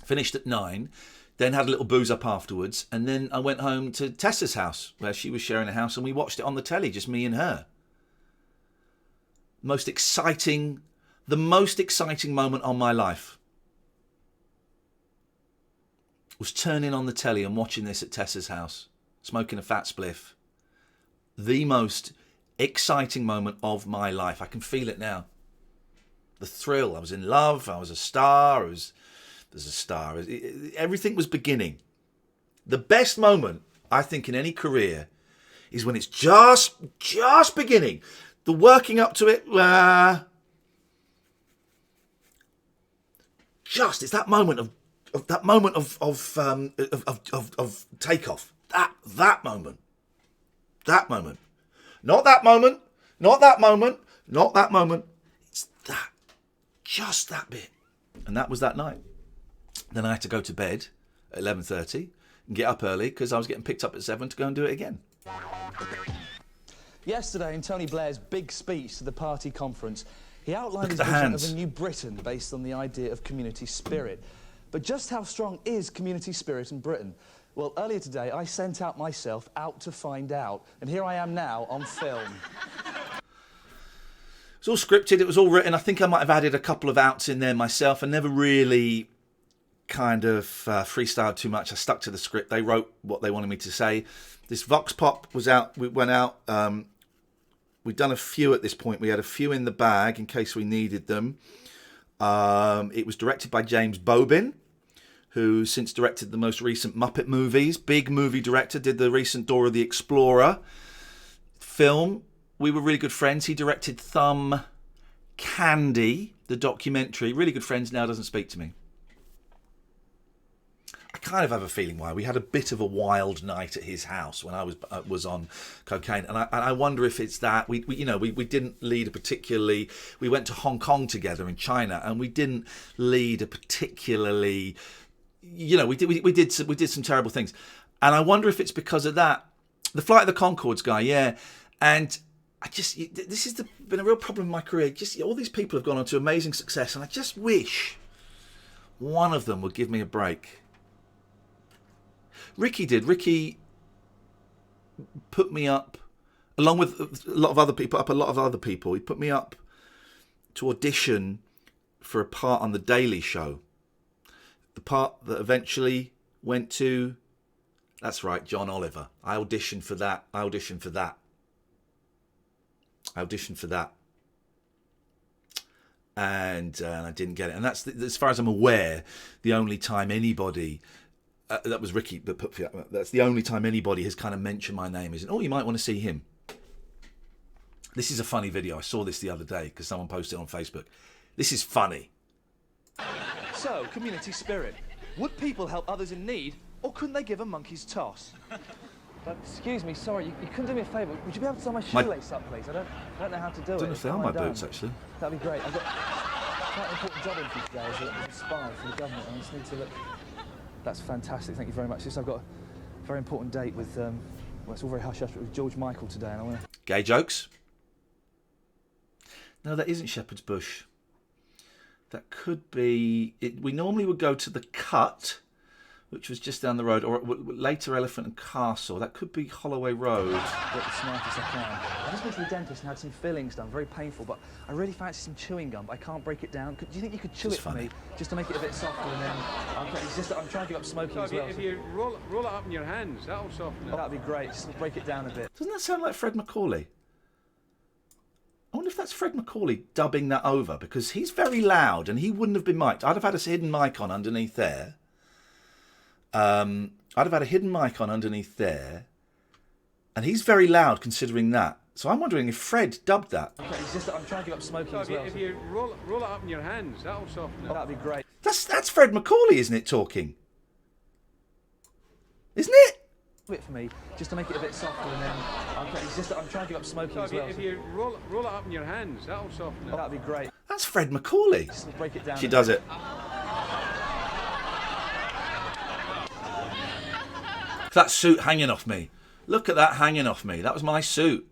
[SPEAKER 1] finished at 9, then had a little booze up afterwards, and then I went home to Tessa's house, where she was sharing a house, and we watched it on the telly, just me and her. The most exciting moment of my life was turning on the telly and watching this at Tessa's house, smoking a fat spliff. The most exciting moment of my life. I can feel it now. The thrill. I was in love. I was a star. There's a star. Everything was beginning. The best moment, I think, in any career is when it's just beginning. The working up to it, it's that moment of takeoff. That moment. Not that moment. It's that. Just that bit. And that was that night. Then I had to go to bed at 11:30 and get up early because I was getting picked up at 7 to go and do it again.
[SPEAKER 4] Yesterday, in Tony Blair's big speech to the party conference, he outlined his
[SPEAKER 1] the
[SPEAKER 4] vision
[SPEAKER 1] hands.
[SPEAKER 4] of a new Britain based on the idea of community spirit. But just how strong is community spirit in Britain? Well, earlier today, I sent out myself out to find out. And here I am now on film.
[SPEAKER 1] It's all scripted. It was all written. I think I might have added a couple of outs in there myself. I never really kind of freestyled too much. I stuck to the script. They wrote what they wanted me to say. This Vox Pop was out. We went out. We'd done a few at this point. We had a few in the bag in case we needed them. It was directed by James Bobin, who since directed the most recent Muppet movies. Big movie director, did the recent Dora the Explorer film. We were really good friends. He directed Thumb Candy, the documentary. Really good friends, now doesn't speak to me. I kind of have a feeling why. We had a bit of a wild night at his house when I was on cocaine, and I wonder if it's that we didn't lead a particularly. We went to Hong Kong together in China, and we didn't lead a particularly. We did some terrible things, and I wonder if it's because of that. The Flight of the Conchords guy, yeah, and this has been a real problem in my career. Just all these people have gone on to amazing success, and I just wish one of them would give me a break. Ricky did. Ricky put me up, along with a lot of other people. He put me up to audition for a part on The Daily Show. The part that eventually went to, that's right, John Oliver. I auditioned for that. And I didn't get it. And that's, as far as I'm aware, the only time anybody... that was Ricky that put me up. That's the only time anybody has kind of mentioned my name. Is, oh, you might want to see him. This is a funny video. I saw this the other day because someone posted it on Facebook. This is funny.
[SPEAKER 4] So, community spirit. Would people help others in need, or couldn't they give a monkey's toss? Excuse me, sorry, you couldn't do me a favour. Would you be able to tie my shoelace up, please? I don't know how to do it.
[SPEAKER 1] I don't know if they are my boots, actually.
[SPEAKER 4] That'd be great. I've got quite an important job in for you today as a spy for the government. I just need to look... That's fantastic, thank you very much. I've got a very important date with, well, it's all very hush-hush, but with George Michael today, and I want to...
[SPEAKER 1] Gay jokes? No, that isn't Shepherd's Bush. That could be... we normally would go to the Cut, which was just down the road, or later Elephant and Castle. That could be Holloway Road.
[SPEAKER 4] Get the smartest I can. I just went to the dentist and had some fillings done, very painful, but I really fancy some chewing gum, but I can't break it down. Do you think you could chew it for me, just to make it a bit softer, and then... It's just that I'm trying to give up smoking as well.
[SPEAKER 2] If you roll it up in your hands, that'll soften it.
[SPEAKER 4] That'd be great, just break it down a bit.
[SPEAKER 1] Doesn't that sound like Fred Macaulay? I wonder if that's Fred Macaulay dubbing that over, because he's very loud and he wouldn't have been mic'd. I'd have had a hidden mic on underneath there. And he's very loud considering that. So I'm wondering if Fred dubbed that.
[SPEAKER 4] Okay, it's just that I'm trying to give up smoking as well.
[SPEAKER 2] If you roll it up in your hands, that'll soften it.
[SPEAKER 4] That'd be great.
[SPEAKER 1] That's Fred Macaulay, isn't it, talking? Isn't it?
[SPEAKER 4] It for me, just to make it a bit softer, and then it's just that I'm trying to give up smoking as well.
[SPEAKER 2] If you roll it up in your hands, that'll soften it.
[SPEAKER 4] That'd be great.
[SPEAKER 1] That's Fred Macaulay.
[SPEAKER 4] Just break it down.
[SPEAKER 1] She does it. That suit hanging off me. Look at that hanging off me. That was my suit.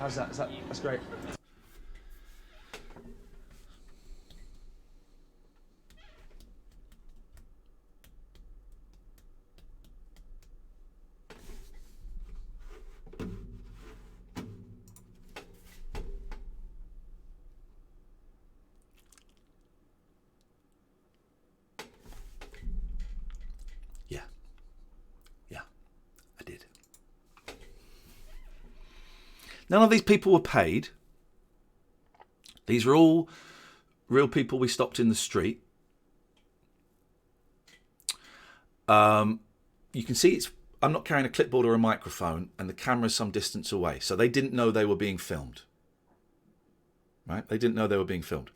[SPEAKER 4] How's that? That's great.
[SPEAKER 1] None of these people were paid. These are all real people we stopped in the street. You can see I'm not carrying a clipboard or a microphone, and the camera's some distance away. So they didn't know they were being filmed. Right? They didn't know they were being filmed.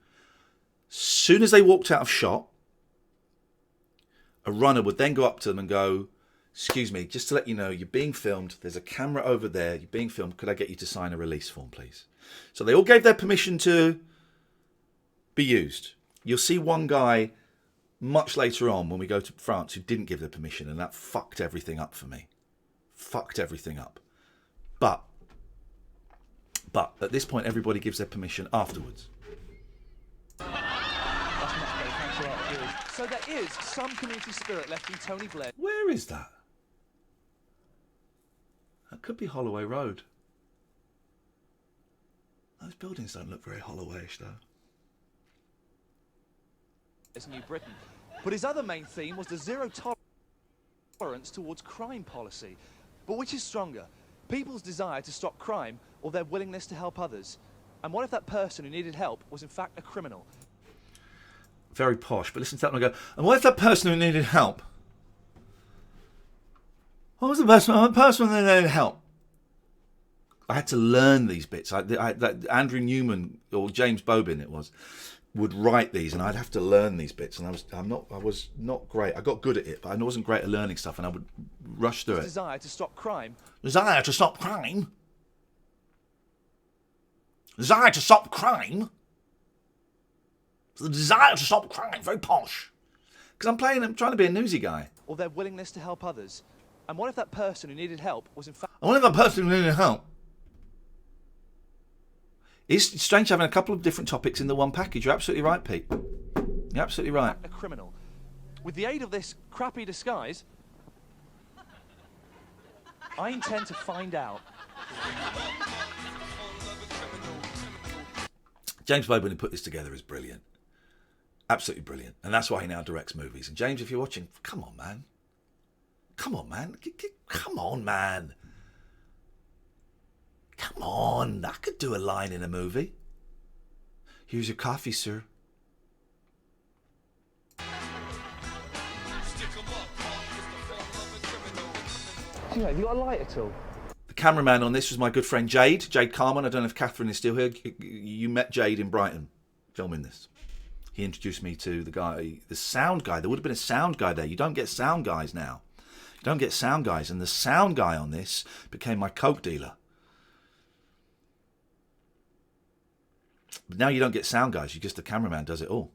[SPEAKER 1] Soon as they walked out of shot, a runner would then go up to them and go, "Excuse me, just to let you know, you're being filmed. There's a camera over there. You're being filmed. Could I get you to sign a release form, please?" So they all gave their permission to be used. You'll see one guy much later on when we go to France who didn't give their permission, and that fucked everything up for me. Fucked everything up. But at this point, everybody gives their permission afterwards.
[SPEAKER 4] That's much better. Thanks a lot, George. So there is some community spirit left in Tony Blair.
[SPEAKER 1] Where is that? That could be Holloway Road. Those buildings don't look very Hollowayish, though.
[SPEAKER 4] It's New Britain. But his other main theme was the zero tolerance towards crime policy. But which is stronger? People's desire to stop crime or their willingness to help others? And what if that person who needed help was in fact a criminal?
[SPEAKER 1] Very posh, but listen to that one and go, and what if that person who needed help? What was the person who needed help? I had to learn these bits. Andrew Newman, or James Bobin it was, would write these, and I'd have to learn these bits, and I was not great. I got good at it, but I wasn't great at learning stuff, and I would rush through it.
[SPEAKER 4] Desire to stop crime.
[SPEAKER 1] Desire to stop crime. Desire to stop crime. The desire to stop crime. Very posh. Because I'm trying to be a newsy guy.
[SPEAKER 4] Or their willingness to help others. And what if that person who needed help was in fact...
[SPEAKER 1] I wonder if that person who needed help. It's strange having a couple of different topics in the one package. You're absolutely right, Pete. You're absolutely right.
[SPEAKER 4] A criminal. With the aid of this crappy disguise, I intend to find out.
[SPEAKER 1] James Bowen, who put this together, is brilliant. Absolutely brilliant. And that's why he now directs movies. And James, if you're watching, come on, man. Come on, man. Come on, man. Come on. I could do a line in a movie. Here's your coffee, sir.
[SPEAKER 4] Have you got a light at all?
[SPEAKER 1] The cameraman on this was my good friend Jade Carman. I don't know if Catherine is still here. You met Jade in Brighton filming this. He introduced me to the sound guy. There would have been a sound guy there. You don't get sound guys now. You don't get sound guys. And the sound guy on this became my coke dealer. But now you don't get sound guys. You just the cameraman does it all.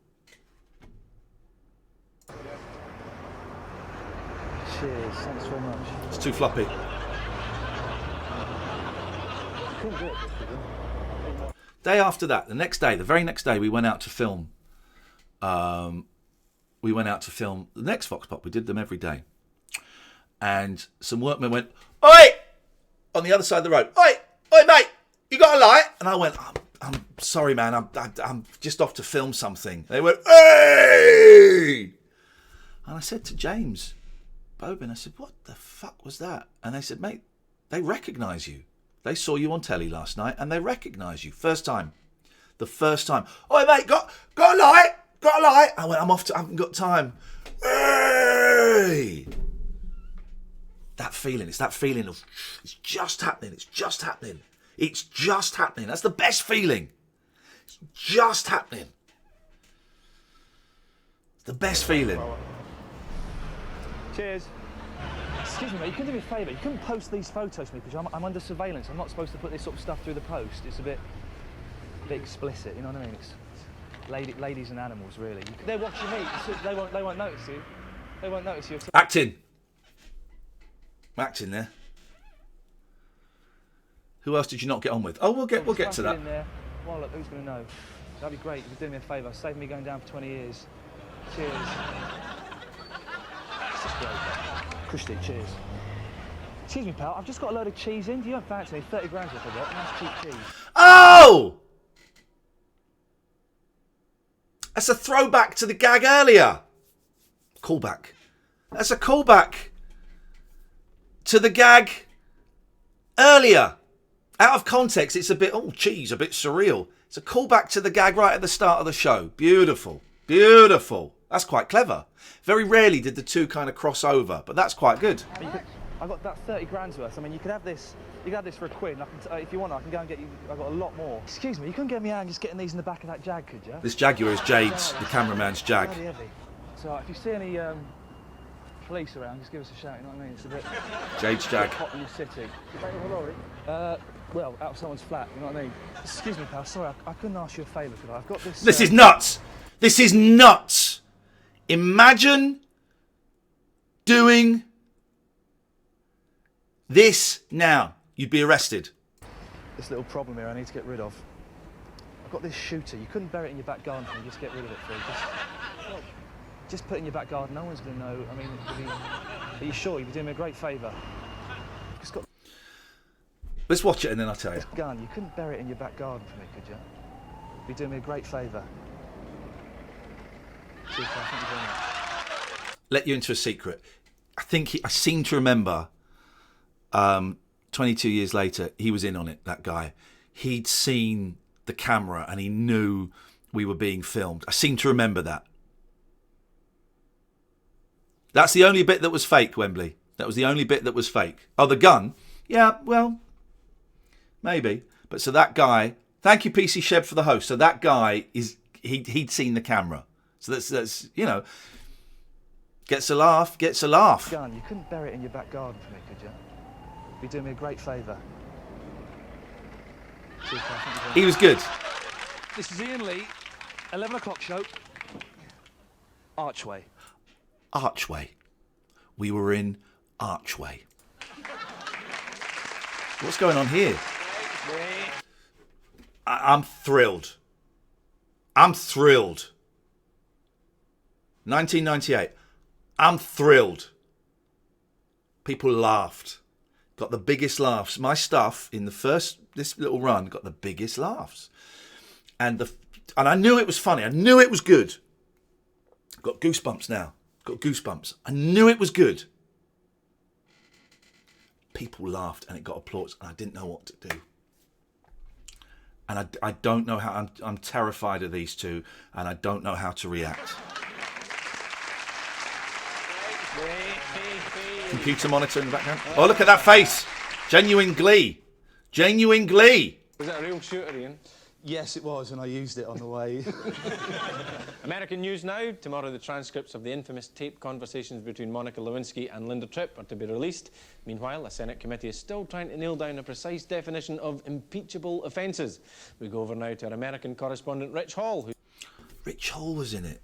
[SPEAKER 4] Cheers. Thanks very much.
[SPEAKER 1] It's too floppy. Day after that, the very next day, we went out to film. The next Vox Pop. We did them every day. And some workmen went, "Oi!" on the other side of the road. "Oi! Oi, mate! You got a light?" And I went, I'm sorry, man. I'm just off to film something. They went, "Hey!" And I said to James Bowen, I said, "What the fuck was that?" And they said, "Mate, they recognise you. They saw you on telly last night and they recognise you. First time. The first time. "Oi, mate, got a light? Got a light?" I went, "I'm off to, I haven't got time." Hey! That feeling. It's that feeling of, it's just happening. It's just happening. It's just happening. That's the best feeling. It's just happening. It's the best feeling.
[SPEAKER 4] Cheers. Excuse me, mate, you couldn't do me a favour. You couldn't post these photos to me because I'm under surveillance. I'm not supposed to put this sort of stuff through the post. It's a bit explicit, you know what I mean? It's ladies and animals, really. They're watching me. They won't notice you. They won't notice you.
[SPEAKER 1] Acting there. Who else did you not get on with? Oh, we'll get to that.
[SPEAKER 4] In there. Well, look, who's going to know? That'd be great. If you do me a favour, save me going down for 20 years. Cheers. This is great. Christy, cheers. Excuse me, pal. I've just got a load of cheese in. Do you have fancy me? 30 grams worth of it. Nice cheap cheese.
[SPEAKER 1] Oh! That's a throwback to the gag earlier. Callback. That's a callback to the gag earlier. Out of context, it's a bit, a bit surreal. It's a callback to the gag right at the start of the show. Beautiful. Beautiful. That's quite clever. Very rarely did the two kind of cross over, but that's quite good.
[SPEAKER 4] I got that 30 grand's worth. I mean, you could have this. You could have this for £1. And if you want, I can go and get you. I've got a lot more. Excuse me, you couldn't get me out and just getting these in the back of that Jag, could you?
[SPEAKER 1] This Jaguar is Jade's, the cameraman's Jag.
[SPEAKER 4] Bloody heavy. So if you see any police around, just give us a shout. You know what I mean? It's a bit.
[SPEAKER 1] Jade's Jag.
[SPEAKER 4] Hot in the city. Well, out of someone's flat. You know what I mean? Excuse me, pal. Sorry, I couldn't ask you a favour, could I? I've got this.
[SPEAKER 1] This is nuts. This is nuts. Imagine doing this now. You'd be arrested.
[SPEAKER 4] This little problem here I need to get rid of. I've got this shooter. You couldn't bury it in your back garden for me. Just get rid of it for me. Just put it in your back garden. No one's going to know. I mean, are you sure? You'd be doing me a great favour. Just got
[SPEAKER 1] Let's watch it and then I'll tell you.
[SPEAKER 4] this gun. You couldn't bury it in your back garden for me, could you? You'd be doing me a great favour. Cheers, pal. Thank you very much.
[SPEAKER 1] Let you into a secret. I seem to remember 22 years later, he was in on it, that guy. He'd seen the camera and he knew we were being filmed. I seem to remember that. That's the only bit that was fake, Wembley. That was the only bit that was fake. Oh, the gun? Yeah, well, maybe. But so that guy, thank you, PC Sheb, for the host. So that guy he'd seen the camera. So that's gets a laugh, gets a laugh.
[SPEAKER 4] Gun, you couldn't bury it in your back garden for me, could you? You'd be doing me a great favour.
[SPEAKER 1] He was good.
[SPEAKER 4] This is Iain Lee, 11 o'clock show. Archway.
[SPEAKER 1] Archway. We were in Archway. What's going on here? I'm thrilled. I'm thrilled. 1998. I'm thrilled. People laughed. Got the biggest laughs. My stuff in this little run got the biggest laughs. And I knew it was funny. I knew it was good. Got goosebumps now. Got goosebumps. I knew it was good. People laughed and it got applause and I didn't know what to do. And I don't know how. I'm terrified of these two and I don't know how to react. Computer monitor in the background. Oh, look at that face. Genuine glee. Genuine glee.
[SPEAKER 2] Was that a real shooter, Ian?
[SPEAKER 4] Yes, it was, and I used it on the way.
[SPEAKER 2] American news now. Tomorrow, the transcripts of the infamous taped conversations between Monica Lewinsky and Linda Tripp are to be released. Meanwhile, a Senate committee is still trying to nail down a precise definition of impeachable offences. We go over now to our American correspondent, Rich Hall.
[SPEAKER 1] Rich Hall was in it.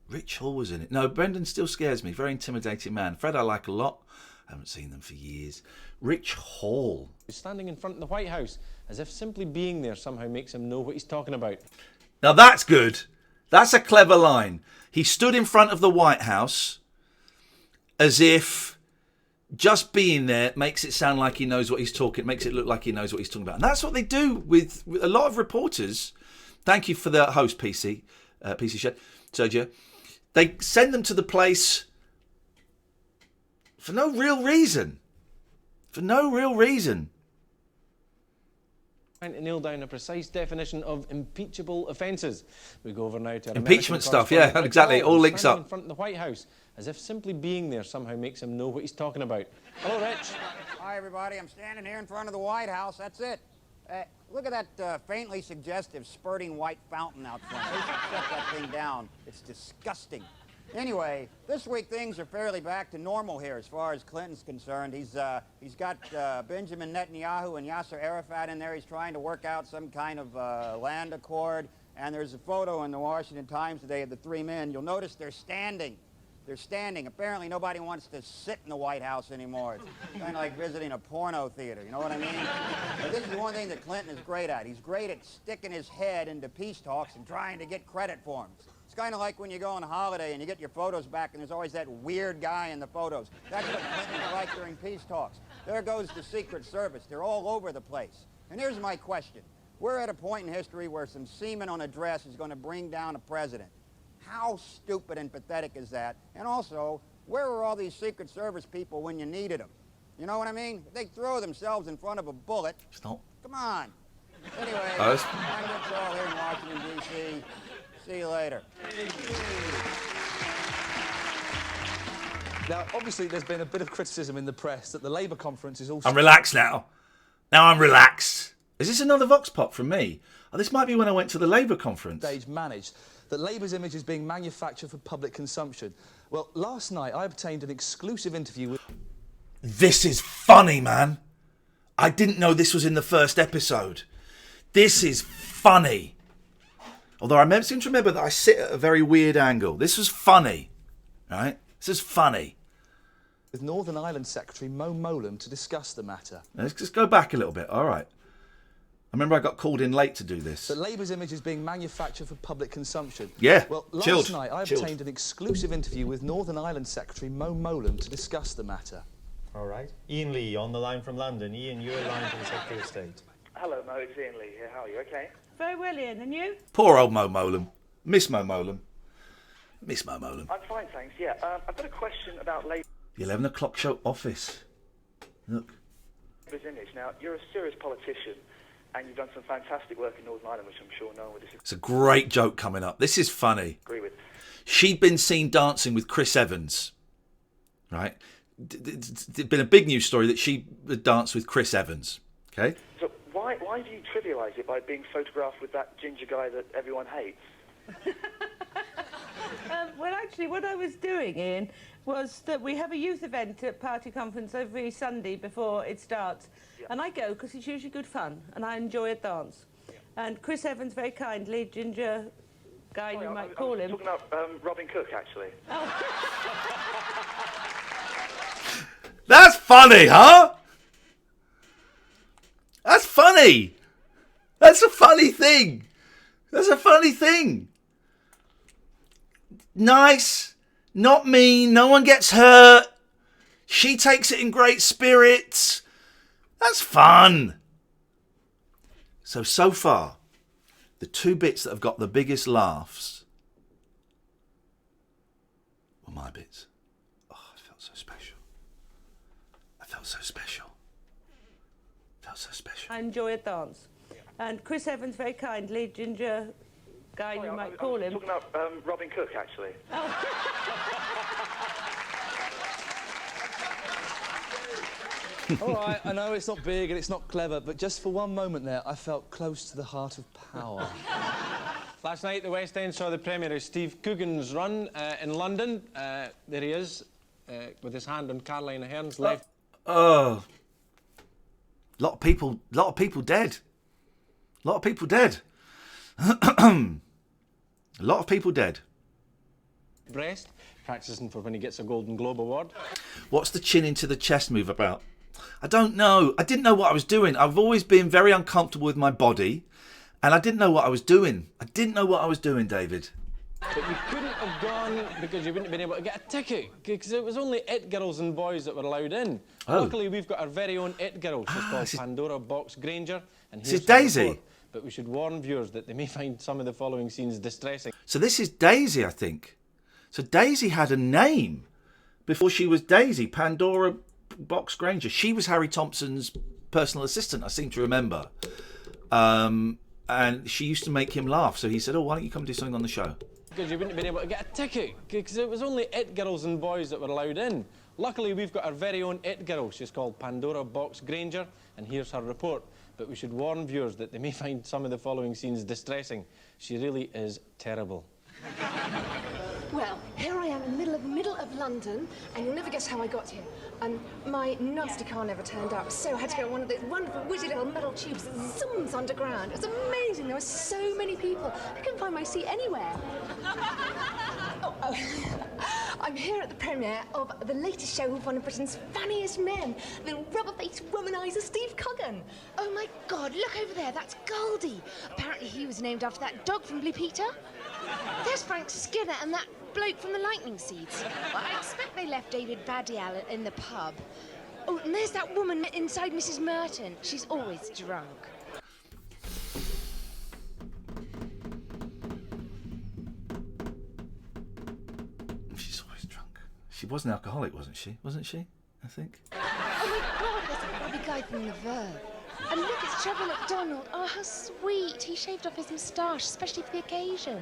[SPEAKER 1] Rich Hall was in it. No, Brendan still scares me. Very intimidating man. Fred I like a lot. I haven't seen them for years. Rich Hall.
[SPEAKER 2] He's standing in front of the White House, as if simply being there somehow makes him know what he's talking about.
[SPEAKER 1] Now that's good. That's a clever line. He stood in front of the White House as if just being there makes it sound like he knows what he's talking, makes it look like he knows what he's talking about. And that's what they do with a lot of reporters. Thank you for the host, PC Shed, Sergio. They send them to the place for no real reason. For no real reason.
[SPEAKER 2] Trying to nail down a precise definition of impeachable offences. We go over now to our
[SPEAKER 1] impeachment stuff, yeah, exactly. It all links up.
[SPEAKER 2] In front of the White House, as if simply being there somehow makes him know what he's talking about. Hello, Rich.
[SPEAKER 8] Hi, everybody. I'm standing here in front of the White House. That's it. Look at that faintly suggestive spurting white fountain out front. They should shut that thing down. It's disgusting. Anyway, this week things are fairly back to normal here as far as Clinton's concerned. He's got Benjamin Netanyahu and Yasser Arafat in there. He's trying to work out some kind of land accord. And there's a photo in the Washington Times today of the three men. You'll notice they're standing. They're standing. Apparently nobody wants to sit in the White House anymore. It's kind of like visiting a porno theater, you know what I mean? But this is one thing that Clinton is great at. He's great at sticking his head into peace talks and trying to get credit for them. It's kind of like when you go on a holiday and you get your photos back and there's always that weird guy in the photos. That's what Clinton's like during peace talks. There goes the Secret Service. They're all over the place. And here's my question. We're at a point in history where some seaman on a dress is going to bring down a president. How stupid and pathetic is that? And also, where were all these Secret Service people when you needed them? You know what I mean? They throw themselves in front of a bullet.
[SPEAKER 1] Stop.
[SPEAKER 8] Come on. Anyway,
[SPEAKER 1] Oh,
[SPEAKER 8] that's all here in Washington, D.C. See you later.
[SPEAKER 4] Now, obviously, there's been a bit of criticism in the press that the Labour conference is also...
[SPEAKER 1] I'm relaxed now. Now I'm relaxed. Is this another Vox Pop from me? Oh, this might be when I went to the Labour conference.
[SPEAKER 4] ...stage managed, that Labour's image is being manufactured for public consumption. Well, last night, I obtained an exclusive interview with...
[SPEAKER 1] This is funny, man. I didn't know this was in the first episode. This is funny. Although I seem to remember that I sit at a very weird angle. This was funny, right? This is funny.
[SPEAKER 4] ...with Northern Ireland Secretary Mo Mowlam to discuss the matter.
[SPEAKER 1] Let's just go back a little bit. All right. I remember I got called in late to do this.
[SPEAKER 4] That Labour's image is being manufactured for public consumption.
[SPEAKER 1] Yeah,
[SPEAKER 4] well, last
[SPEAKER 1] chilled.
[SPEAKER 4] night I obtained an exclusive interview with Northern Ireland Secretary Mo Mowlam to discuss the matter.
[SPEAKER 9] All right. Iain Lee on the line from London. Iain, you're aligned to the Secretary of State.
[SPEAKER 10] Hello, Mo. It's Iain Lee here. How are you? Okay?
[SPEAKER 11] Very well, Ian. And you?
[SPEAKER 1] Poor old Mo Mowlam. Miss Mo Mowlam. Miss Mo Mowlam.
[SPEAKER 10] I'm fine, thanks. Yeah, I've got a question about Labour's
[SPEAKER 1] The 11 o'clock show office. Look.
[SPEAKER 10] image. Now, you're a serious politician, and you've done some fantastic work in Northern Ireland, which I'm sure no one would disagree
[SPEAKER 1] It's a great joke coming up. This is funny.
[SPEAKER 10] with.
[SPEAKER 1] She'd been seen dancing with Chris Evans. Right? It's been a big news story that she danced with Chris Evans. Okay?
[SPEAKER 10] So why why do you trivialise it by being photographed with that ginger guy that everyone hates?
[SPEAKER 11] Well, actually, what I was doing, Ian, was that we have a youth event at Party Conference every Sunday before it starts.
[SPEAKER 10] Yeah.
[SPEAKER 11] And I go because it's usually good fun, and I enjoy a dance. Yeah. And Chris Evans, very kindly, ginger guy, you might call him.
[SPEAKER 10] I was talking about Robin Cook, actually.
[SPEAKER 11] Oh.
[SPEAKER 1] That's funny, huh? That's funny. That's a funny thing. That's a funny thing. Nice, not mean, no one gets hurt. She takes it in great spirits. That's fun. So far, the two bits that have got the biggest laughs were my bits. Oh, I felt so special. I felt so special. Felt so special.
[SPEAKER 11] I enjoy a dance. And Chris Evans, very kindly, ginger guy, you might call him.
[SPEAKER 10] I was talking about Robin Cook, actually.
[SPEAKER 11] Oh.
[SPEAKER 4] All right, I know it's not big and it's not clever, but just for one moment there, I felt close to the heart of power.
[SPEAKER 2] Last night, the West End saw the premiere of Steve Coogan's run in London. There he is, with his hand on Caroline Ahern's left.
[SPEAKER 1] Oh. A lot of people dead. A lot of people dead. A lot of people dead.
[SPEAKER 2] Breast, practising for when he gets a Golden Globe Award.
[SPEAKER 1] What's the chin into the chest move about? I don't know. I didn't know what I was doing. I've always been very uncomfortable with my body, and I didn't know what I was doing. I didn't know what I was doing, David.
[SPEAKER 2] But you couldn't have gone because you wouldn't have been able to get a ticket, because it was only it girls and boys that were allowed in.
[SPEAKER 1] Oh.
[SPEAKER 2] Luckily, we've got our very own it girl. She's called Pandora Box Granger. And
[SPEAKER 1] This is
[SPEAKER 2] here's her
[SPEAKER 1] Daisy.
[SPEAKER 2] report. But we should warn viewers that they may find some of the following scenes distressing.
[SPEAKER 1] So this is Daisy, I think. So Daisy had a name before she was Daisy, Pandora Box Granger. She was Harry Thompson's personal assistant, I seem to remember. And she used to make him laugh. So he said, oh, why don't you come do something on the show?
[SPEAKER 2] Because you wouldn't have been able to get a ticket, because it was only it girls and boys that were allowed in. Luckily, we've got our very own it girl. She's called Pandora Box Granger, and here's her report. But we should warn viewers that they may find some of the following scenes distressing. She really is terrible.
[SPEAKER 12] Well, here I am in the middle of London, and you'll never guess how I got here. My nasty car never turned up, so I had to go on one of those wonderful, wizzy little metal tubes that zooms underground. It was amazing. There were so many people. I couldn't find my seat anywhere. I'm here at the premiere of the latest show of one of Britain's funniest men, the rubber-faced womanizer Steve Coogan.
[SPEAKER 13] Oh, my God, look over there. That's Goldie. Apparently he was named after that dog from Blue Peter. There's Frank Skinner and that bloke from the Lightning Seeds. Well, I expect they left David Baddiel in the pub. Oh, and there's that woman inside Mrs. Merton. She's always drunk.
[SPEAKER 1] She's always drunk. She was an alcoholic, wasn't she? Wasn't she? I think.
[SPEAKER 13] Oh, my God, there's a grubby guy from the Verve. And look, it's Trevor McDonald. Oh, how sweet. He shaved off his moustache, especially for the occasion.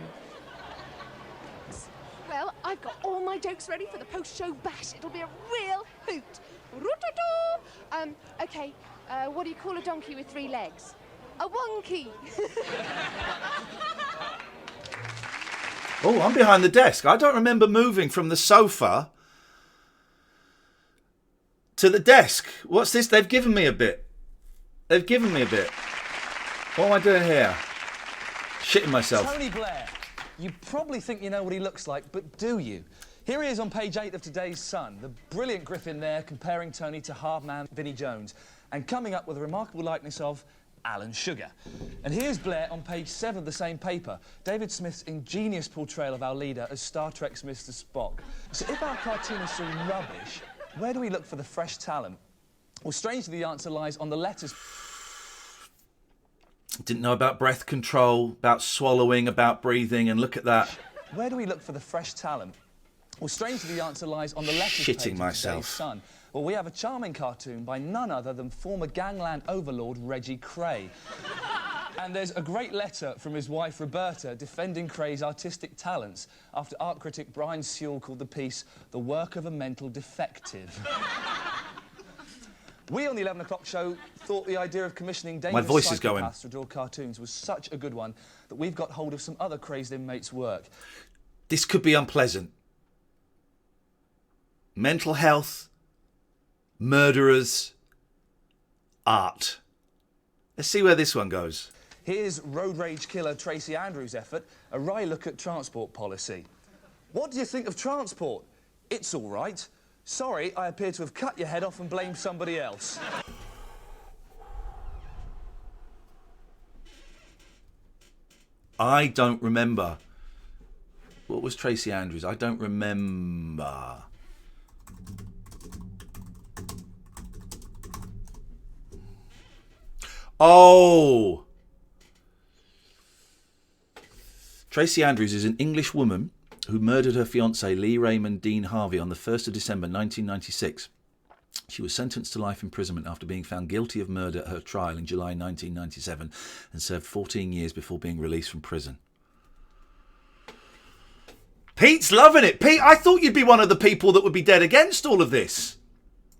[SPEAKER 12] Well, I've got all my jokes ready for the post-show bash. It'll be a real hoot. Okay, what do you call a donkey with 3 legs? A wonky.
[SPEAKER 1] Oh, I'm behind the desk. I don't remember moving from the sofa to the desk. What's this? They've given me a bit. They've given me a bit. What am I doing here? Shitting myself.
[SPEAKER 4] Tony Blair. You probably think you know what he looks like, but do you? Here he is on page 8 of today's Sun, the brilliant Griffin there comparing Tony to half-man Vinnie Jones and coming up with a remarkable likeness of Alan Sugar. And here's Blair on page 7 of the same paper, David Smith's ingenious portrayal of our leader as Star Trek's Mr. Spock. So if our cartoonists are rubbish, where do we look for the fresh talent? Well, strangely, the answer lies on the letters.
[SPEAKER 1] Didn't know about breath control, about swallowing, about breathing, and look at that.
[SPEAKER 4] Where do we look for the fresh talent? Well, strangely, the answer lies on the letters page of today's Sun. Well, we have a charming cartoon by none other than former gangland overlord Reggie Cray. And there's a great letter from his wife Roberta defending Cray's artistic talents after art critic Brian Sewell called the piece the work of a mental defective. We on the 11 o'clock show thought the idea of commissioning
[SPEAKER 1] My
[SPEAKER 4] dangerous
[SPEAKER 1] voice is going.
[SPEAKER 4] psychopaths to draw cartoons was such a good one that we've got hold of some other crazed inmates' work.
[SPEAKER 1] This could be unpleasant. Mental health, murderers, art. Let's see where this one goes.
[SPEAKER 4] Here's road rage killer Tracy Andrews' effort, a wry look at transport policy. What do you think of transport? It's all right. Sorry, I appear to have cut your head off and blamed somebody else.
[SPEAKER 1] I don't remember. What was Tracy Andrews? I don't remember. Oh! Tracy Andrews is an English woman who murdered her fiancé Lee Raymond Dean Harvey on the 1st of December 1996. She was sentenced to life imprisonment after being found guilty of murder at her trial in July 1997 and served 14 years before being released from prison. Pete's loving it. Pete, I thought you'd be one of the people that would be dead against all of this.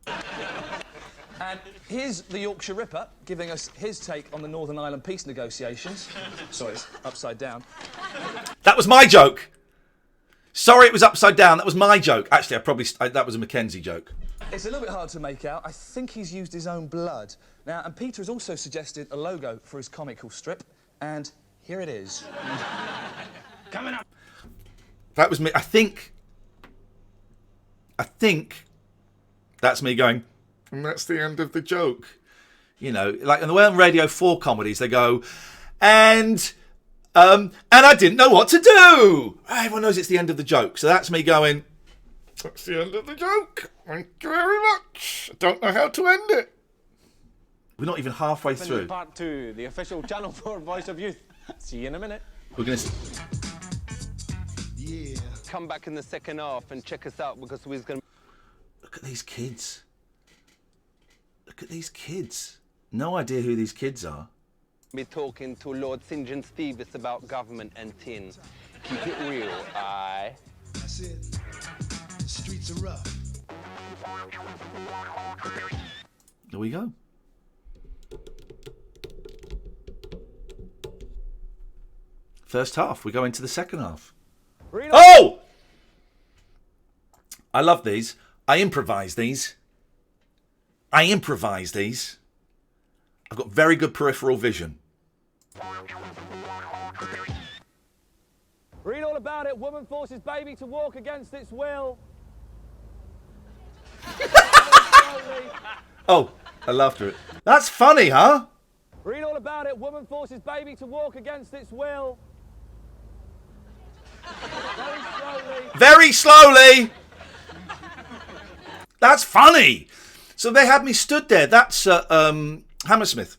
[SPEAKER 4] And here's the Yorkshire Ripper giving us his take on the Northern Ireland peace negotiations. Sorry, it's upside down.
[SPEAKER 1] That was my joke. Sorry, it was upside down. That was my joke. Actually, that was a Mackenzie joke.
[SPEAKER 4] It's a little bit hard to make out. I think he's used his own blood. Now, and Peter has also suggested a logo for his comical strip, and here it is. Coming up.
[SPEAKER 1] That was me. I think that's me going, and that's the end of the joke. You know, like in the way on Radio 4 comedies, they go, and I didn't know what to do. Everyone knows it's the end of the joke. So that's me going, that's the end of the joke. Thank you very much. I don't know how to end it. We're not even halfway through.
[SPEAKER 2] Part 2, the official channel for Voice of Youth. See you in a minute.
[SPEAKER 1] We're going to...
[SPEAKER 14] Yeah. Come back in the second half and check us out because we're going to...
[SPEAKER 1] Look at these kids. Look at these kids. No idea who these kids are.
[SPEAKER 14] Be talking to Lord St. John Stevens about government and tin. Keep it real, aye.
[SPEAKER 15] That's it. The streets are rough.
[SPEAKER 1] There we go. First half. We go into the second half. Oh! I love these. I improvise these. I've got very good peripheral vision.
[SPEAKER 2] Read all about it. Woman forces baby to walk against its will.
[SPEAKER 1] Oh, I laughed at it. That's funny, huh?
[SPEAKER 2] Read all about it. Woman forces baby to walk against its will. Very slowly.
[SPEAKER 1] Very slowly. That's funny. So they had me stood there. That's Hammersmith.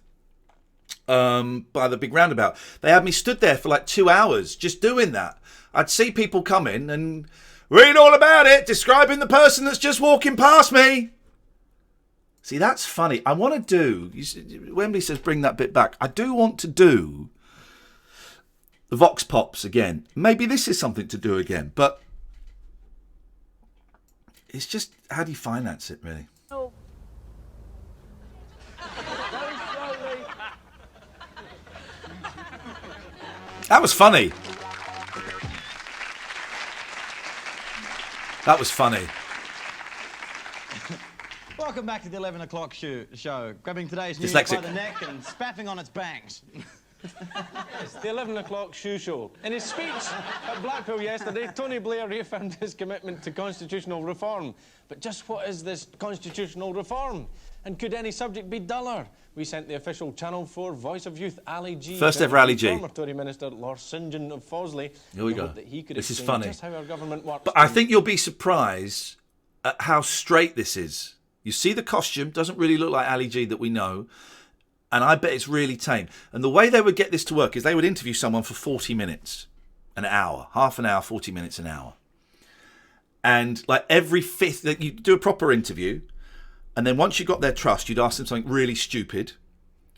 [SPEAKER 1] By the big roundabout. They had me stood there for like 2 hours just doing that. I'd see people come in and read all about it, describing the person that's just walking past me. See, that's funny. I want to do... Wembley says bring that bit back. I do want to do the Vox Pops again. Maybe this is something to do again, but it's just, how do you finance it, really?
[SPEAKER 2] Oh. Very slowly.
[SPEAKER 1] That was funny. That was funny.
[SPEAKER 3] Welcome back to the 11 o'clock show. Grabbing today's news
[SPEAKER 1] Dyslexic.
[SPEAKER 3] by the neck and spaffing on its bangs.
[SPEAKER 2] It's the 11 o'clock shoe show. In his speech at Blackpool yesterday, Tony Blair reaffirmed his commitment to constitutional reform. But just what is this constitutional reform? And could any subject be duller? We sent the official Channel 4 Voice of Youth, Ali G.
[SPEAKER 1] First ever Ali G.
[SPEAKER 2] Former Tory Minister Lord St. John of Fawsley.
[SPEAKER 1] Here we go.
[SPEAKER 2] That he could
[SPEAKER 1] This is
[SPEAKER 2] explain
[SPEAKER 1] funny.
[SPEAKER 2] just how our government works.
[SPEAKER 1] But I think you'll be surprised at how straight this is. You see the costume, doesn't really look like Ali G that we know. And I bet it's really tame. And the way they would get this to work is they would interview someone for 40 minutes, an hour, half an hour, 40 minutes, an hour. And like every fifth, that you do a proper interview. And then once you got their trust, you'd ask them something really stupid.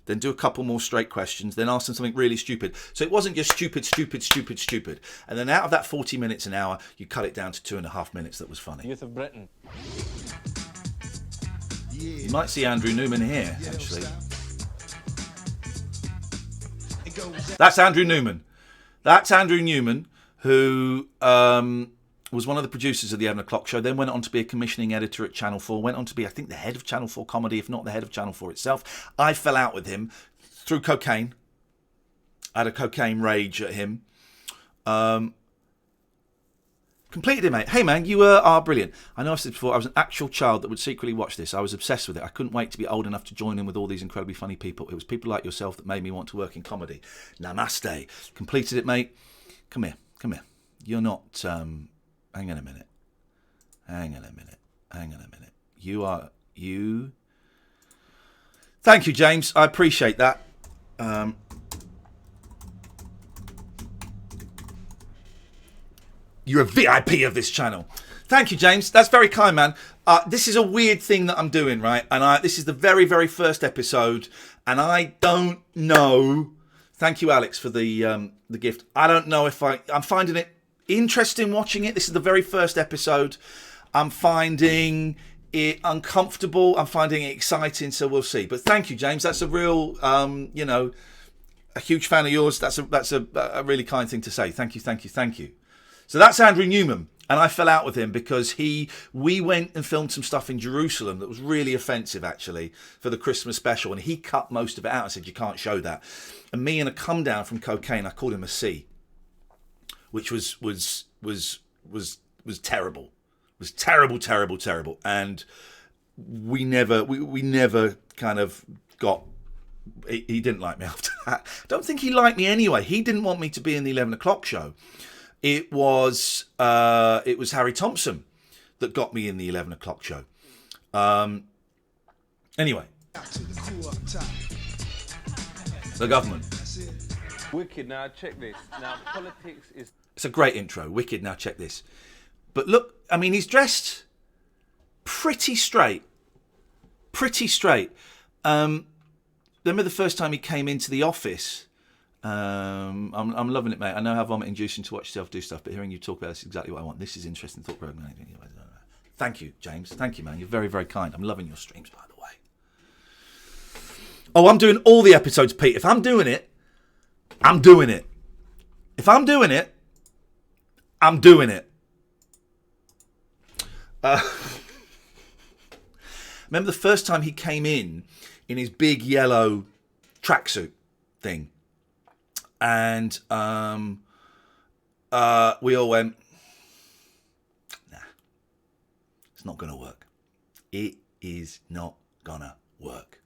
[SPEAKER 1] Then do a couple more straight questions. Then ask them something really stupid. So it wasn't just stupid, stupid, stupid, stupid. And then out of that 40 minutes, an hour, you cut it down to 2.5 minutes that was funny.
[SPEAKER 2] Youth of Britain.
[SPEAKER 1] You might see Andrew Newman here, actually. That's Andrew Newman. That's Andrew Newman, who was one of the producers of the 11 o'clock show, then went on to be a commissioning editor at Channel 4, went on to be, I think, the head of Channel 4 comedy, if not the head of Channel 4 itself. I fell out with him through cocaine. I had a cocaine rage at him. Completed it, mate. Hey, man, you are brilliant. I know I've said before, I was an actual child that would secretly watch this. I was obsessed with it. I couldn't wait to be old enough to join in with all these incredibly funny people. It was people like yourself that made me want to work in comedy. Namaste. Completed it, mate. Come here. You're not... hang on a minute. You... Thank you, James. I appreciate that. You're a VIP of this channel. Thank you, James. That's very kind, man. This is a weird thing that I'm doing, right? And this is the very, very first episode, and I don't know. Thank you, Alex, for the gift. I don't know if I'm finding it interesting watching it. This is the very first episode. I'm finding it uncomfortable. I'm finding it exciting, so we'll see. But thank you, James. That's a real, a huge fan of yours. That's a really kind thing to say. Thank you. So that's Andrew Newman, and I fell out with him because we went and filmed some stuff in Jerusalem that was really offensive, actually, for the Christmas special, and he cut most of it out and said, you can't show that. And me and a come down from cocaine, I called him a C, which was terrible. It was terrible. And we never kind of got... He didn't like me after that. I don't think he liked me anyway. He didn't want me to be in the 11 o'clock show. It was Harry Thompson that got me in the 11 o'clock show. Anyway. The government.
[SPEAKER 14] Wicked, now check this. Now, politics is...
[SPEAKER 1] It's a great intro. Wicked, now check this. But look, I mean, he's dressed pretty straight. Remember the first time he came into the office... I'm loving it, mate. I know how vomit-inducing to watch yourself do stuff, but hearing you talk about this is exactly what I want. This is interesting thought-provoking. Thank you, James. Thank you, man. You're very, very kind. I'm loving your streams, by the way. Oh, I'm doing all the episodes, Pete. If I'm doing it, I'm doing it. If I'm doing it, I'm doing it. Remember the first time he came in his big yellow tracksuit thing? And we all went, nah, it's not going to work. It is not going to work.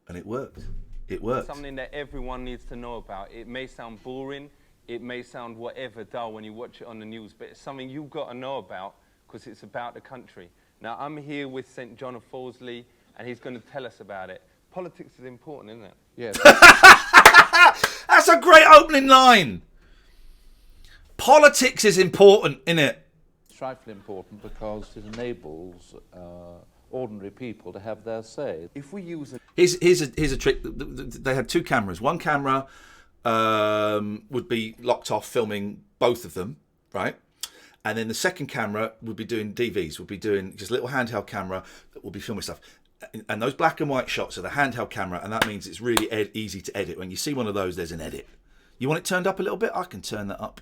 [SPEAKER 1] And it worked. It worked.
[SPEAKER 14] Something that everyone needs to know about. It may sound boring, it may sound whatever dull when you watch it on the news, but it's something you've got to know about because it's about the country. Now, I'm here with St. John of Fawsley, and he's going to tell us about it. Politics is important, isn't it?
[SPEAKER 7] Yes.
[SPEAKER 1] That's a great opening line. Politics is important, isn't it?
[SPEAKER 7] It's trifling important because it enables ordinary people to have their say.
[SPEAKER 14] If we use it...
[SPEAKER 1] Here's a trick. They had two cameras. One camera would be locked off filming both of them, right? And then the second camera would be doing DVs, would be doing just a little handheld camera that will be filming stuff. And those black and white shots are the handheld camera, and that means it's really easy to edit. When you see one of those, there's an edit. You want it turned up a little bit? I can turn that up.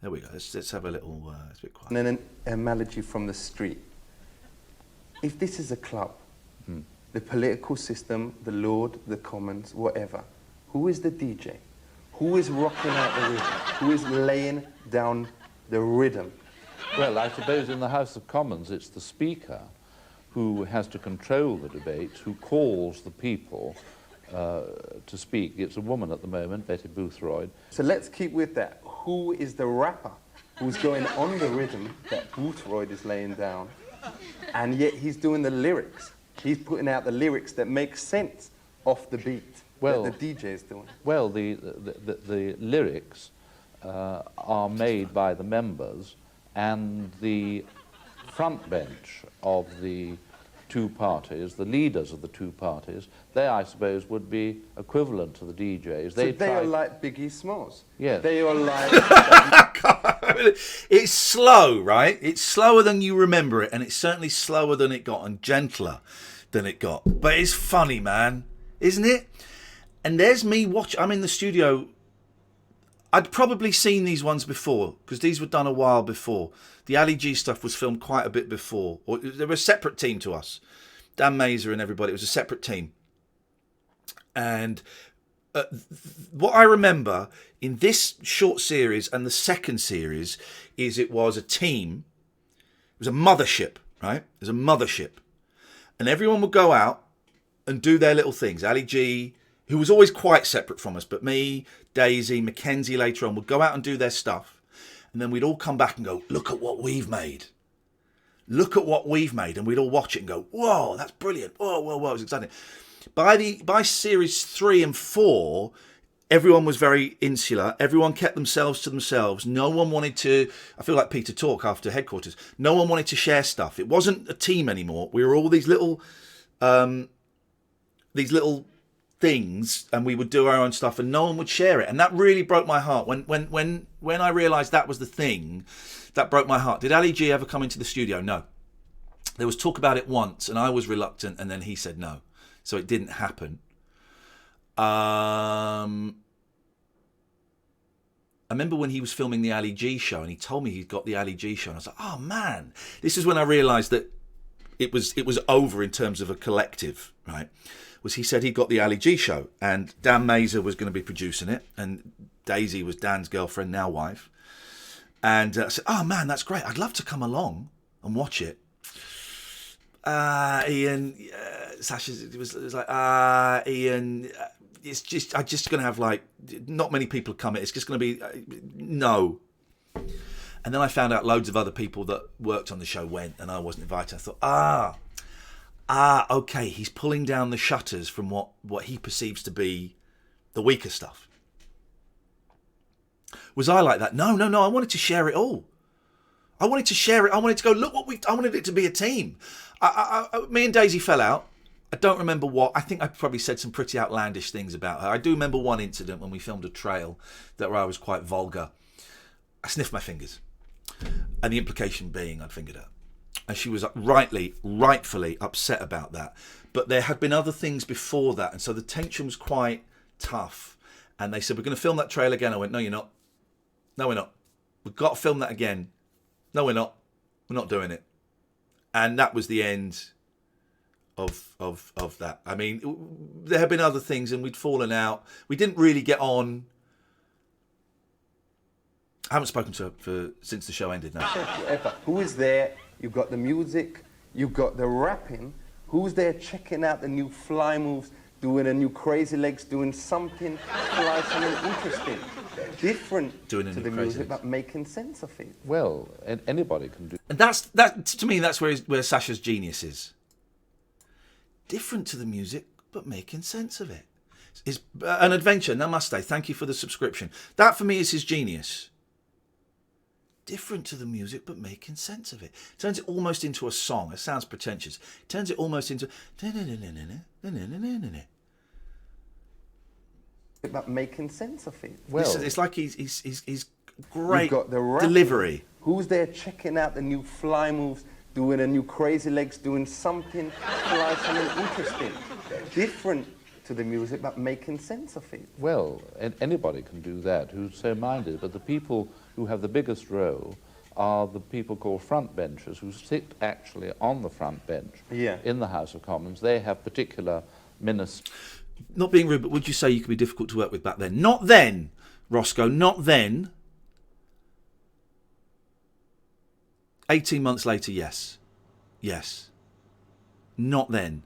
[SPEAKER 1] There we go. Let's have a little... it's a bit quiet.
[SPEAKER 6] And then an analogy from the street. If this is a club, the political system, the Lord, the Commons, whatever, who is the DJ? Who is rocking out the rhythm? Who is laying down the rhythm?
[SPEAKER 7] Well, I suppose in the House of Commons it's the Speaker who has to control the debate, who calls the people to speak. It's a woman at the moment, Betty Boothroyd.
[SPEAKER 6] So let's keep with that. Who is the rapper who's going on the rhythm that Boothroyd is laying down, and yet he's doing the lyrics? He's putting out the lyrics that make sense off the beat that the DJ is doing.
[SPEAKER 7] Well, the lyrics are made by the members, and the front bench of the two parties, the leaders of the two parties, they, I suppose, would be equivalent to the DJs.
[SPEAKER 6] So they are like Biggie Smalls?
[SPEAKER 7] Yes.
[SPEAKER 6] They are like...
[SPEAKER 1] It's slow, right? It's slower than you remember it, and it's certainly slower than it got and gentler than it got. But it's funny, man, isn't it? And there's me watching. I'm in the studio. I'd probably seen these ones before because these were done a while before. The Ali G stuff was filmed quite a bit before. Or they were a separate team to us. Dan Mazer and everybody. It was a separate team. And what I remember in this short series and the second series is it was a team. It was a mothership, right? It was a mothership. And everyone would go out and do their little things. Ali G, who was always quite separate from us, but me, Daisy, Mackenzie later on would go out and do their stuff. And then we'd all come back and go, look at what we've made. Look at what we've made. And we'd all watch it and go, whoa, that's brilliant. Whoa, whoa, whoa, it was exciting. By series 3 and 4, everyone was very insular. Everyone kept themselves to themselves. No one wanted to, I feel like Peter Talk after Headquarters, no one wanted to share stuff. It wasn't a team anymore. We were all these little things, and we would do our own stuff and no one would share it. And that really broke my heart. When I realised that was the thing, that broke my heart. Did Ali G ever come into the studio? No. There was talk about it once and I was reluctant and then he said no. So it didn't happen. I remember when he was filming the Ali G show and he told me he'd got the Ali G show and I was like, oh man. This is when I realised that it was over in terms of a collective, right? Was he said he got the Ali G show and Dan Mazer was going to be producing it and Daisy was Dan's girlfriend, now wife. And I said, oh man, that's great. I'd love to come along and watch it. Ian, Sasha, it was like, Ian, it's just, I'm just going to have like, not many people come. It's just going to be, no. And then I found out loads of other people that worked on the show went and I wasn't invited. I thought, okay, he's pulling down the shutters from what he perceives to be the weaker stuff. Was I like that? No. I wanted to share it all. I wanted to share it. I wanted to go, look what I wanted it to be a team. Me and Daisy fell out. I don't remember what. I think I probably said some pretty outlandish things about her. I do remember one incident when we filmed a trail where I was quite vulgar. I sniffed my fingers. And the implication being I'd fingered her. And she was rightfully upset about that. But there had been other things before that. And so the tension was quite tough. And they said, we're going to film that trail again. I went, no, you're not. No, we're not. We've got to film that again. No, we're not. We're not doing it. And that was the end of that. I mean, there have been other things and we'd fallen out. We didn't really get on. I haven't spoken to her since the show ended now.
[SPEAKER 6] Who is there? You've got the music, you've got the rapping. Who's there checking out the new fly moves, doing a new crazy legs, doing something interesting, different to the music, but making sense of it?
[SPEAKER 7] Well, anybody can do.
[SPEAKER 1] And that to me, that's where Sasha's genius is. Different to the music, but making sense of it. It's an adventure. Namaste. Thank you for the subscription. That for me is his genius. Different to the music, but making sense of it. Turns it almost into a song. It sounds pretentious. Turns it almost into.
[SPEAKER 6] But making sense of it.
[SPEAKER 1] Well, it's like he's great delivery.
[SPEAKER 6] Who's there checking out the new fly moves, doing a new crazy legs, doing something interesting, different to the music, but making sense of it?
[SPEAKER 7] Well, anybody can do that who's so minded, but the people who have the biggest role are the people called front benchers, who sit actually on the front bench in the House of Commons. They have particular ministers.
[SPEAKER 1] Not being rude, but would you say you could be difficult to work with back then? Not then, Roscoe, not then. 18 months later, yes. Yes. Not then.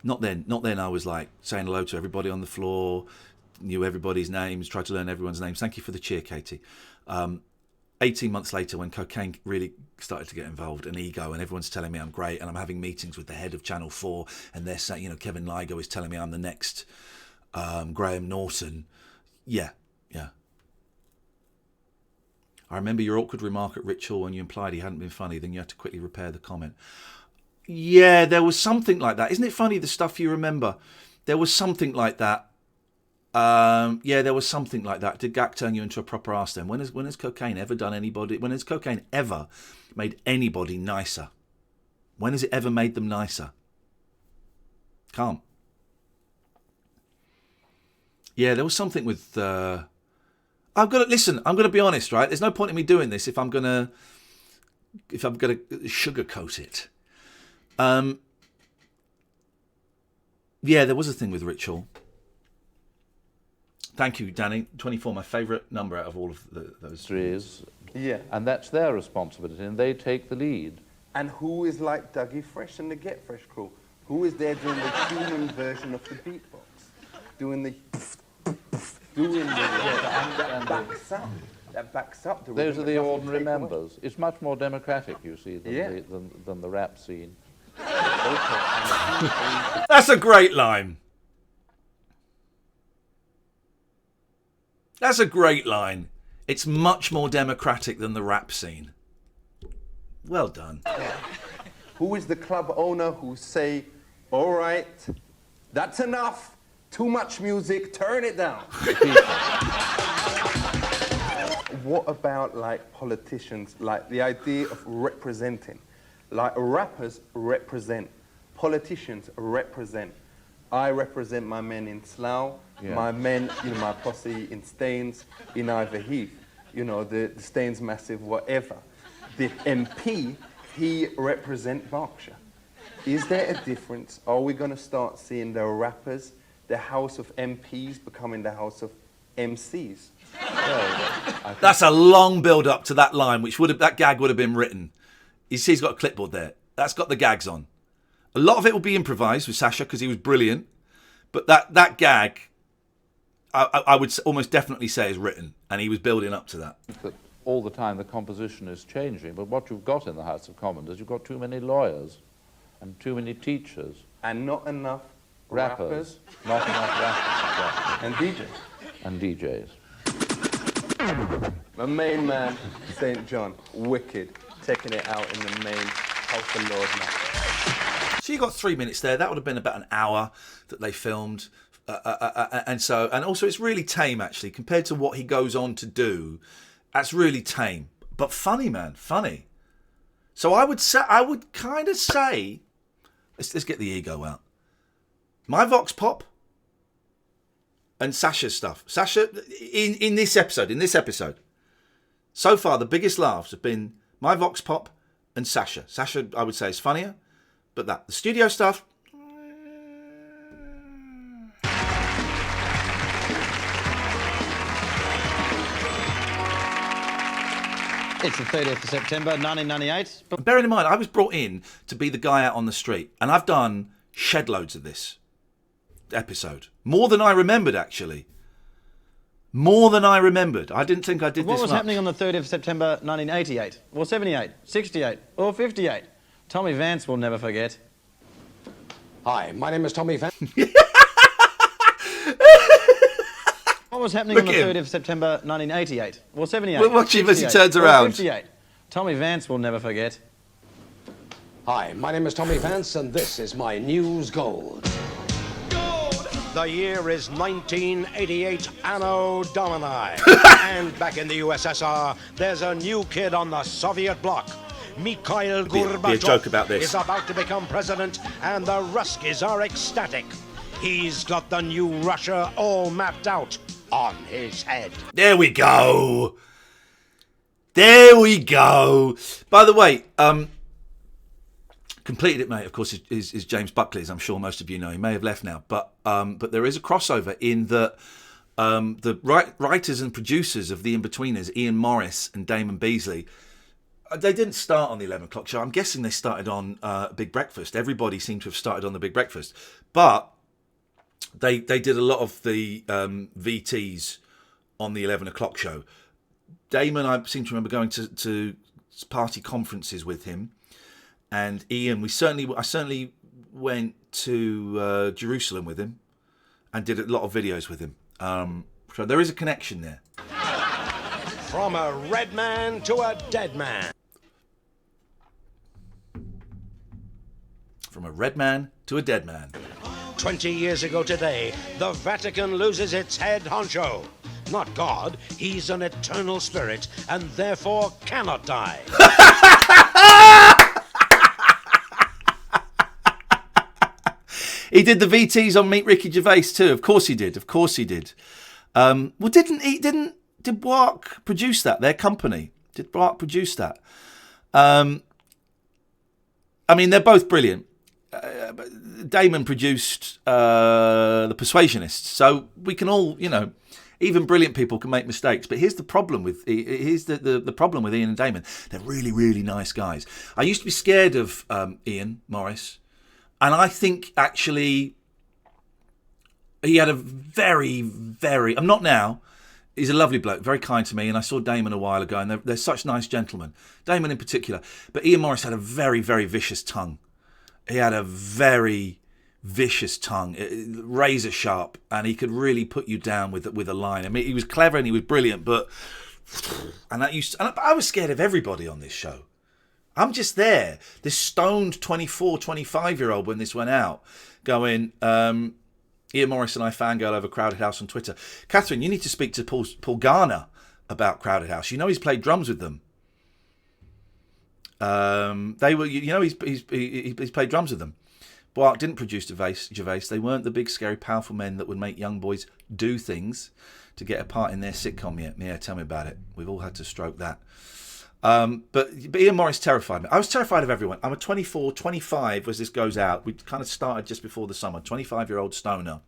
[SPEAKER 1] Not then I was like saying hello to everybody on the floor, knew everybody's names, tried to learn everyone's names. Thank you for the cheer, Katie. 18 months later, when cocaine really started to get involved and ego, and everyone's telling me I'm great, and I'm having meetings with the head of Channel 4, and they're saying, Kevin Ligo is telling me I'm the next Graham Norton. Yeah. I remember your awkward remark at Rich Hall when you implied he hadn't been funny, then you had to quickly repair the comment. Yeah, there was something like that. Isn't it funny, the stuff you remember? There was something like that. Yeah, there was something like that. Did Gak turn you into a proper arse then? When has cocaine ever done anybody? When has cocaine ever made anybody nicer? When has it ever made them nicer? Can't. Yeah, there was something with. I'm gonna be honest, right? There's no point in me doing this if I'm gonna sugarcoat it. Yeah, there was a thing with ritual. Thank you, Danny. 24, my favourite number out of all of those.
[SPEAKER 6] Yeah.
[SPEAKER 7] And that's their responsibility, and they take the lead.
[SPEAKER 6] And who is like Dougie Fresh and the Get Fresh crew? Who is there doing the human version of the beatbox? Doing the... that backs up the
[SPEAKER 7] Those are the ordinary
[SPEAKER 6] take away.
[SPEAKER 7] members. It's much more democratic, you see, than the rap scene.
[SPEAKER 1] That's a great line. That's a great line. It's much more democratic than the rap scene. Well done.
[SPEAKER 6] Who is the club owner who say, all right, that's enough, too much music, turn it down? What about like politicians, like the idea of representing? Like rappers represent, politicians represent. I represent my men in Slough, my men, my posse in Staines, in Ivor Heath, the Staines Massive, whatever. The MP, he represent Berkshire. Is there a difference? Are we going to start seeing the rappers, the House of MPs becoming the House of MCs?
[SPEAKER 1] That's a long build-up to that line, that gag would have been written. You see, he's got a clipboard there. That's got the gags on. A lot of it will be improvised with Sasha because he was brilliant, but that gag, I would almost definitely say is written, and he was building up to that.
[SPEAKER 7] But all the time the composition is changing, but what you've got in the House of Commons is you've got too many lawyers and too many teachers.
[SPEAKER 6] And not enough
[SPEAKER 7] rappers. Not enough rappers.
[SPEAKER 6] And DJs.
[SPEAKER 7] And DJs.
[SPEAKER 6] My main man, St. John, wicked, taking it out in the main House of Lord match.
[SPEAKER 1] So you got 3 minutes there. That would have been about an hour that they filmed. And also it's really tame, actually, compared to what he goes on to do. That's really tame. But funny, man. Funny. So I would kind of say, let's get the ego out. My Vox Pop and Sasha's stuff. Sasha, in this episode, so far the biggest laughs have been my Vox Pop and Sasha. Sasha, I would say, is funnier, but the studio stuff.
[SPEAKER 3] It's the 30th of September, 1998.
[SPEAKER 1] But bearing in mind, I was brought in to be the guy out on the street, and I've done shed loads of this episode. More than I remembered, actually. More than I remembered. I didn't think I did this much.
[SPEAKER 3] What was happening on the 30th of September, 1988? Or 78, 68, or 58? Tommy Vance will never forget.
[SPEAKER 5] Hi, my name is Tommy Vance.
[SPEAKER 3] What was happening on the 30th of September, 1988? Or 78?
[SPEAKER 1] Well, watch him as he turns around.
[SPEAKER 3] 58. Tommy Vance will never forget.
[SPEAKER 5] Hi, my name is Tommy Vance, and this is my News Gold. The year is 1988 Anno Domini. And back in the USSR, there's a new kid on the Soviet bloc. Mikhail Gorbachev
[SPEAKER 1] be a joke about this.
[SPEAKER 5] is about to become president, and the Ruskies are ecstatic. He's got the new Russia all mapped out on his head.
[SPEAKER 1] There we go. There we go. By the way, completed it, mate, of course, is James Buckley, as I'm sure most of you know. He may have left now, but there is a crossover in that the writers and producers of The In-Betweeners, Ian Morris and Damon Beasley, they didn't start on the 11 o'clock show. I'm guessing they started on Big Breakfast. Everybody seemed to have started on the Big Breakfast. But they did a lot of the VTs on the 11 o'clock show. Damon, I seem to remember going to party conferences with him. And Ian, I certainly went to Jerusalem with him and did a lot of videos with him. So there is a connection there.
[SPEAKER 5] From a red man to a dead man.
[SPEAKER 1] From a red man to a dead man.
[SPEAKER 5] 20 years ago today, the Vatican loses its head honcho. Not God, he's an eternal spirit and therefore cannot die.
[SPEAKER 1] He did the VTs on Meet Ricky Gervais too. Of course he did. Well, did Wark produce that? Their company. Did Wark produce that? I mean, they're both brilliant. Damon produced The Persuasionists, so we can all, even brilliant people can make mistakes. But here's the problem with the problem with Ian and Damon. They're really, really nice guys. I used to be scared of Ian Morris, and I think actually he had a very, very. I'm not now. He's a lovely bloke, very kind to me, and I saw Damon a while ago, and they're such nice gentlemen. Damon in particular. But Ian Morris had a very, very vicious tongue. He had a very vicious tongue, razor sharp, and he could really put you down with a line. I mean, he was clever and he was brilliant, but I was scared of everybody on this show. I'm just there, this stoned 24, 25-year-old when this went out, going, Ian Morris and I fangirl over Crowded House on Twitter. Catherine, you need to speak to Paul Garner about Crowded House. You know he's played drums with them. They were, he's played drums with them. Bart didn't produce Gervais. They weren't the big, scary, powerful men that would make young boys do things to get a part in their sitcom yet. Yeah, tell me about it. We've all had to stroke that. But Ian Morris terrified me. I was terrified of everyone. I'm a 24, 25 as this goes out. We kind of started just before the summer. 25-year-old stoner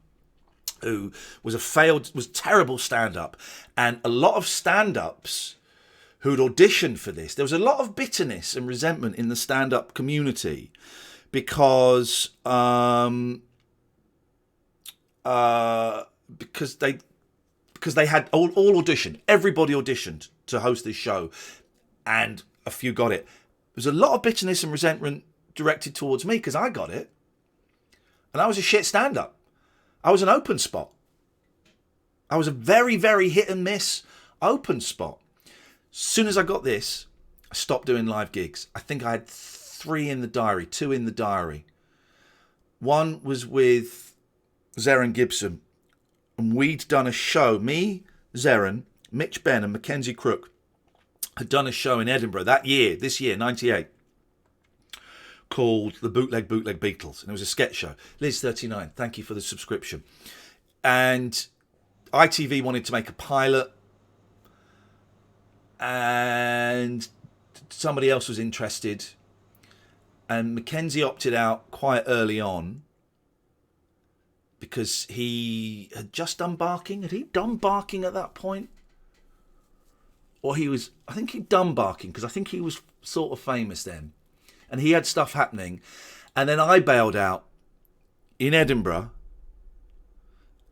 [SPEAKER 1] who was terrible stand-up. And a lot of stand-ups who'd auditioned for this, there was a lot of bitterness and resentment in the stand-up community because they had all auditioned. Everybody auditioned to host this show, and a few got it. There's a lot of bitterness and resentment directed towards me because I got it, and I was a shit stand-up. I was an open spot. I was a very, very hit and miss open spot. As soon as I got this, I stopped doing live gigs. I think I had 2 in the diary. One was with Zeren Gibson, and we'd done a show. Me, Zeren, Mitch Benn, and Mackenzie Crook had done a show in Edinburgh this year, 98, called The Bootleg Beatles, and it was a sketch show. Liz39, thank you for the subscription. And ITV wanted to make a pilot, and somebody else was interested, and Mackenzie opted out quite early on because he had just done Barking. Had he done Barking at that point? Or I think he'd done Barking because I think he was sort of famous then. And he had stuff happening. And then I bailed out in Edinburgh.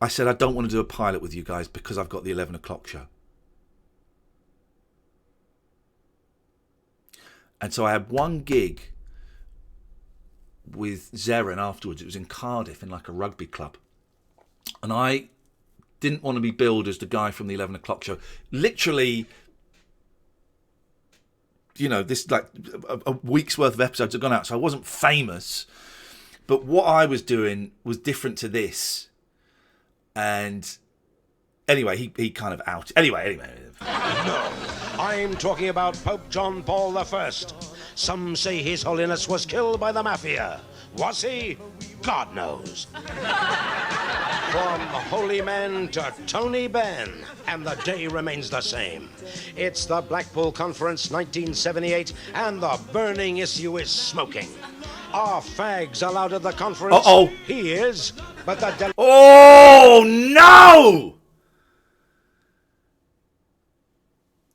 [SPEAKER 1] I said, I don't want to do a pilot with you guys because I've got the 11 o'clock show. And so I had one gig with Zeren afterwards. It was in Cardiff in like a rugby club. And I didn't want to be billed as the guy from the 11 o'clock show. Literally, this like a week's worth of episodes had gone out, so I wasn't famous. But what I was doing was different to this. And anyway, he kind of out. Anyway.
[SPEAKER 5] No, I'm talking about Pope John Paul I. Some say His Holiness was killed by the Mafia. Was he? God knows. From holy man to Tony Benn, and the day remains the same. It's the Blackpool Conference 1978, and the burning issue is smoking. Are fags allowed at the conference?
[SPEAKER 1] Uh-oh.
[SPEAKER 5] He is, but the...
[SPEAKER 1] Oh, no!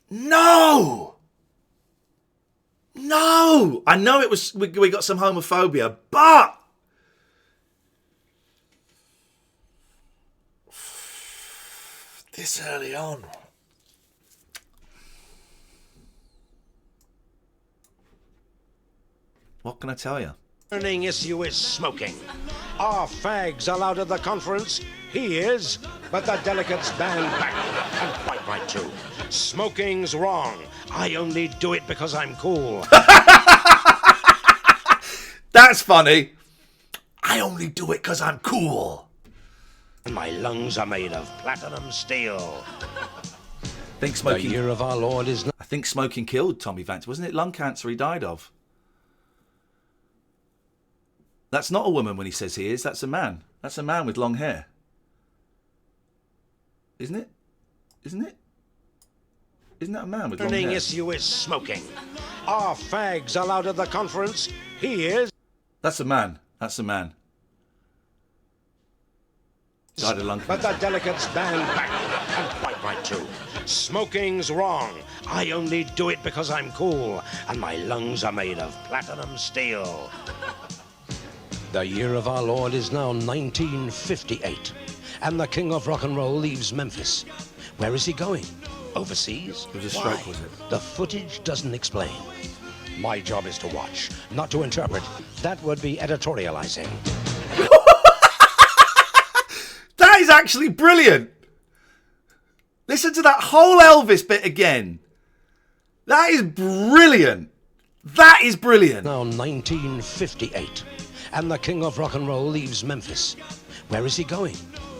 [SPEAKER 1] No! No! I know it was we got some homophobia, but this early on. What can I tell you?
[SPEAKER 5] Burning issue is smoking. Are fags allowed at the conference? He is, but the delegates band back, and quite right too. Smoking's wrong. I only do it because I'm cool.
[SPEAKER 1] That's funny. I only do it because I'm cool.
[SPEAKER 5] And my lungs are made of platinum steel.
[SPEAKER 1] I think smoking.
[SPEAKER 5] The year of our Lord is.
[SPEAKER 1] I think smoking killed Tommy Vance. Wasn't it lung cancer he died of? That's not a woman when he says he is. That's a man. That's a man with long hair. Isn't it? Isn't it? Isn't that a man with long hair?
[SPEAKER 5] The issue is smoking. Are fags allowed at the conference? He is.
[SPEAKER 1] That's a man. That's a man. Died of lung cancer.
[SPEAKER 5] But the delegates band back, and quite right too. Smoking's wrong. I only do it because I'm cool, and my lungs are made of platinum steel. The year of our Lord is now 1958, and the king of rock and roll leaves Memphis. Where is he going? Overseas?
[SPEAKER 1] It was a stroke, was it?
[SPEAKER 5] The footage doesn't explain. My job is to watch, not to interpret. That would be editorializing.
[SPEAKER 1] That is actually brilliant. Listen to that whole Elvis bit again. That is brilliant. That is brilliant.
[SPEAKER 5] Now 1958, and the king of rock and roll leaves Memphis. Where is he going?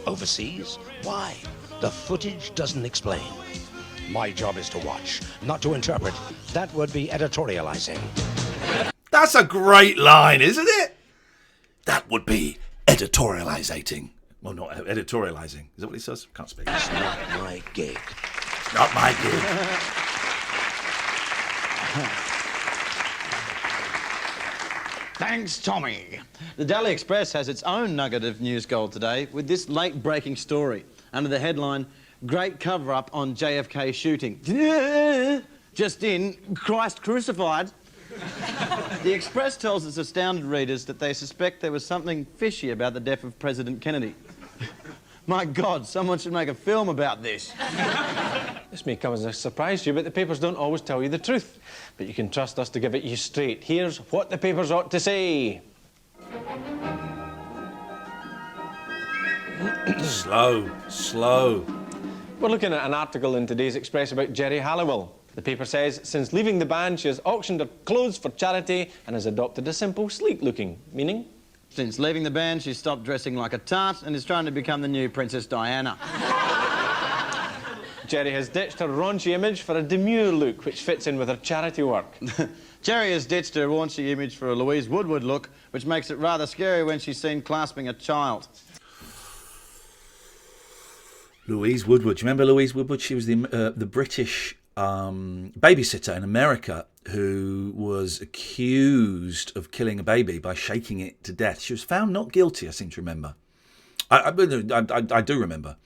[SPEAKER 5] Overseas? Why? The footage doesn't explain. My job is to watch, not to interpret. That would be editorializing.
[SPEAKER 1] That's a great line, isn't it? That would be editorializing. Well, not editorializing. Is that what he says? Can't speak.
[SPEAKER 5] It's not my gig.
[SPEAKER 1] It's not my gig.
[SPEAKER 3] Thanks, Tommy. The Daily Express has its own nugget of news gold today with this late-breaking story under the headline, Great Cover-Up on JFK Shooting. Just in, Christ crucified. The Express tells its astounded readers that they suspect there was something fishy about the death of President Kennedy. My God, someone should make a film about this.
[SPEAKER 2] This may come as a surprise to you, but the papers don't always tell you the truth. But you can trust us to give it you straight. Here's what the papers ought to say.
[SPEAKER 1] Slow.
[SPEAKER 2] We're looking at an article in today's Express about Geri Halliwell. The paper says, since leaving the band, she has auctioned her clothes for charity and has adopted a simple, sleek looking, meaning?
[SPEAKER 3] Since leaving the band, she's stopped dressing like a tart and is trying to become the new Princess Diana.
[SPEAKER 2] Geri has ditched her raunchy image for a demure look, which fits in with her charity work.
[SPEAKER 3] Geri has ditched her raunchy image for a Louise Woodward look, which makes it rather scary when she's seen clasping a child.
[SPEAKER 1] Louise Woodward. Do you remember Louise Woodward? She was the British babysitter in America who was accused of killing a baby by shaking it to death. She was found not guilty, I seem to remember. I do remember.